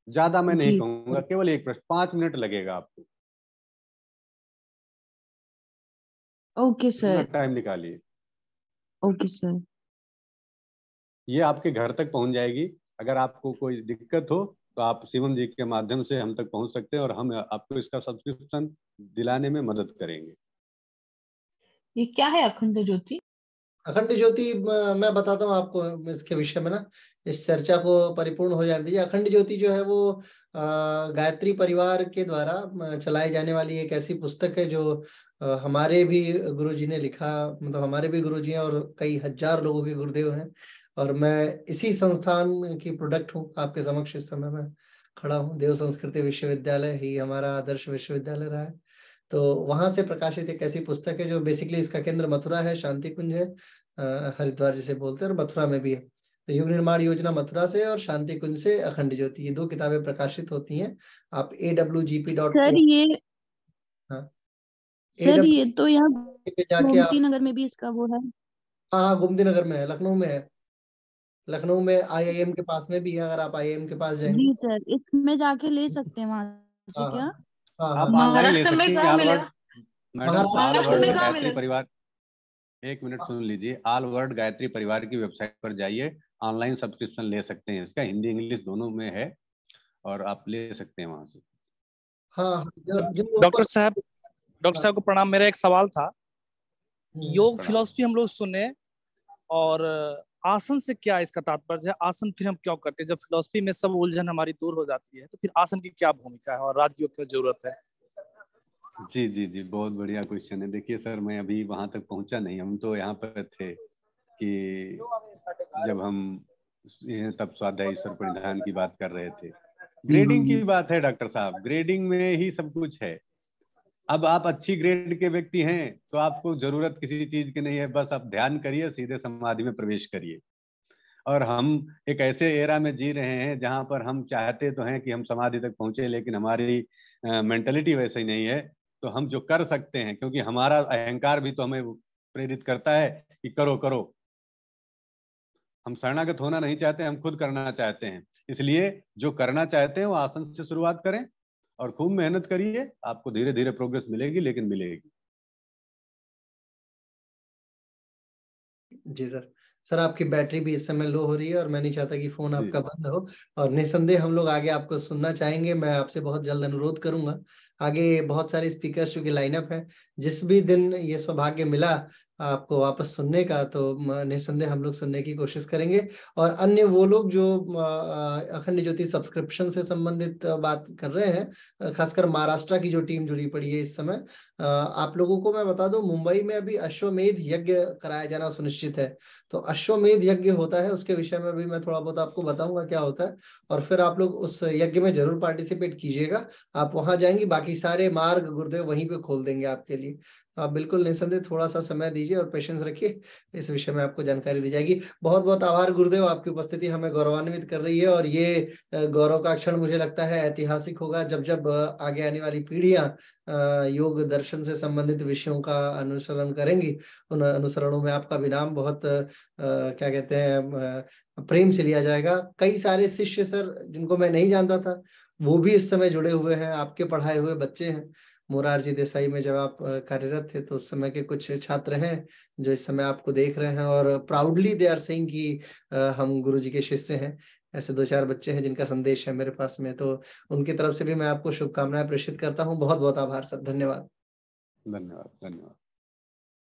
ज्यादा मैं नहीं जी कहूंगा, केवल एक पृष्ठ, 5 मिनट लगेगा आपको। ओके इतना सर। टाइम निकालिए। Okay sir. ये आपके घर तक पहुंच जाएगी। अगर आपको कोई दिक्कत हो तो आप शिवम जी के माध्यम से हम तक पहुंच सकते हैं और हम आपको इसका सब्सक्रिप्शन दिलाने में मदद करेंगे। ये क्या है अखंड ज्योति? अखंड ज्योति मैं बताता हूँ आपको इसके विषय में ना, इस चर्चा को परिपूर्ण हो जाने दीजिए। अखंड ज्योति जो है वो गायत्री परिवार के द्वारा चलाई जाने वाली एक ऐसी पुस्तक है जो हमारे भी गुरुजी ने लिखा। मतलब हमारे भी गुरुजी हैं और कई हजार लोगों के गुरुदेव हैं, और मैं इसी संस्थान की प्रोडक्ट हूँ। आपके समक्ष इस समय मैं खड़ा हूँ। देव संस्कृति विश्वविद्यालय ही हमारा आदर्श विश्वविद्यालय रहा है। तो वहां से प्रकाशित एक ऐसी पुस्तक है जो बेसिकली, इसका केंद्र मथुरा है, शांति कुंज है, हरिद्वार जिसे बोलते हैं, और मथुरा में भी है। तो युग निर्माण योजना मथुरा से और शांति कुंज से अखंड ज्योति, ये 2 किताबें प्रकाशित होती हैं। आप सर awgp.org, ये हाँ, सर ये तो यहाँ AWGP पे जाके गोमती आप, नगर में भी इसका वो है। हाँ हाँ, गोमती नगर में है, लखनऊ में है। लखनऊ में आईआईएम के पास में भी है, अगर आप आईआईएम के पास जाएंगे। जी सर, इसमें जाके ले सकते हैं वहां से हाँ हाँ क्या? हाँ हाँ। आप ऑनलाइन ले महाराष्ट्र में सकती हैं। कहाँ ऑल वर्ल्ड, मिलेगा? Madam all Maharashtra Maharashtra world में में कहाँ गायत्री मिलेगा? परिवार, एक मिनट सुन लीजिए, ऑल वर्ल्ड गायत्री परिवार की वेबसाइट पर जाइए, ऑनलाइन सब्सक्रिप्शन ले सकते हैं। इसका हिंदी इंग्लिश दोनों में है और आप ले सकते हैं वहां से। हाँ हाँ, जो उसको, डॉक्टर साहब, डॉक्टर साहब को प्रणाम। मेरा एक सवाल था। योग प्रणाम। फिलॉसफी हम लोग सुने, और आसन से क्या इसका तात्पर्य है? आसन फिर हम क्यों करते हैं? जब फिलॉसफी में सब उलझन हमारी दूर हो जाती है तो फिर आसन की क्या भूमिका है और राजयोग की जरूरत है? जी जी जी, बहुत बढ़िया क्वेश्चन है। देखिए सर, मैं अभी वहां तक पहुंचा नहीं, हम तो यहाँ पर थे कि जब हम तब स्वाध्याय ईश्वर परिधान की बात कर रहे थे। ग्रेडिंग की बात है डॉक्टर साहब, ग्रेडिंग में ही सब कुछ है। अब आप अच्छी ग्रेड के व्यक्ति हैं तो आपको जरूरत किसी चीज की नहीं है, बस आप ध्यान करिए, सीधे समाधि में प्रवेश करिए। और हम एक ऐसे एरा में जी रहे हैं जहां पर हम चाहते तो हैं कि हम समाधि तक पहुंचे, लेकिन हमारी मेंटलिटी वैसे ही नहीं है। तो हम जो कर सकते हैं, क्योंकि हमारा अहंकार भी तो हमें प्रेरित करता है कि करो करो, हम शरणागत होना नहीं चाहते, हम खुद करना चाहते हैं। इसलिए जो करना चाहते हैं वो आसन से शुरुआत करें और खूब मेहनत करिए, आपको धीरे धीरे प्रोग्रेस मिलेगी, लेकिन मिलेगी। जी सर। सर आपकी बैटरी भी इस समय लो हो रही है और मैं नहीं चाहता कि फोन जी। आपका बंद हो, और निसंदेह हम लोग आगे आपको सुनना चाहेंगे। मैं आपसे बहुत जल्द अनुरोध करूंगा, आगे बहुत सारे स्पीकर्स की लाइनअप है, जिस भी दिन ये सौभाग्य मिला आपको वापस सुनने का, तो निसंदेह हम लोग सुनने की कोशिश करेंगे। और अन्य वो लोग जो अखंड ज्योति सब्सक्रिप्शन से संबंधित बात कर रहे हैं, खासकर महाराष्ट्र की जो टीम जुड़ी पड़ी है इस समय, आप लोगों को मैं बता दूं, मुंबई में अभी अश्वमेध यज्ञ कराया जाना सुनिश्चित है। तो अश्वमेध यज्ञ होता है, उसके विषय में भी मैं थोड़ा बहुत आपको बताऊंगा क्या होता है, और फिर आप लोग उस यज्ञ में जरूर पार्टिसिपेट कीजिएगा। आप वहां जाएंगे, बाकी सारे मार्ग गुरुदेव वहीं पे खोल देंगे आपके लिए। आप बिल्कुल निसंदेह थोड़ा सा समय दीजिए और पेशेंस रखिए, इस विषय में आपको जानकारी दी जाएगी। बहुत बहुत आभार गुरुदेव, आपकी उपस्थिति हमें गौरवान्वित कर रही है, और ये गौरव का क्षण मुझे लगता है ऐतिहासिक होगा, जब जब आगे आने वाली पीढ़ियां योग दर्शन से संबंधित विषयों का अनुसरण करेंगी, उन अनुसरणों में आपका भी नाम बहुत क्या कहते हैं प्रेम से लिया जाएगा। कई सारे शिष्य सर जिनको मैं नहीं जानता था, वो भी इस समय जुड़े हुए हैं, आपके पढ़ाए हुए बच्चे हैं। मोरारजी देसाई में जब आप कार्यरत थे तो उस समय के कुछ छात्र हैं जो इस समय आपको देख रहे हैं, और प्राउडली दे आर सेइंग कि हम गुरुजी के शिष्य हैं। ऐसे 2-4 बच्चे हैं जिनका संदेश है मेरे पास में, तो उनकी तरफ से भी मैं आपको शुभकामनाएं प्रेषित करता हूँ। बहुत बहुत आभार सर, धन्यवाद। धन्यवाद। धन्यवाद।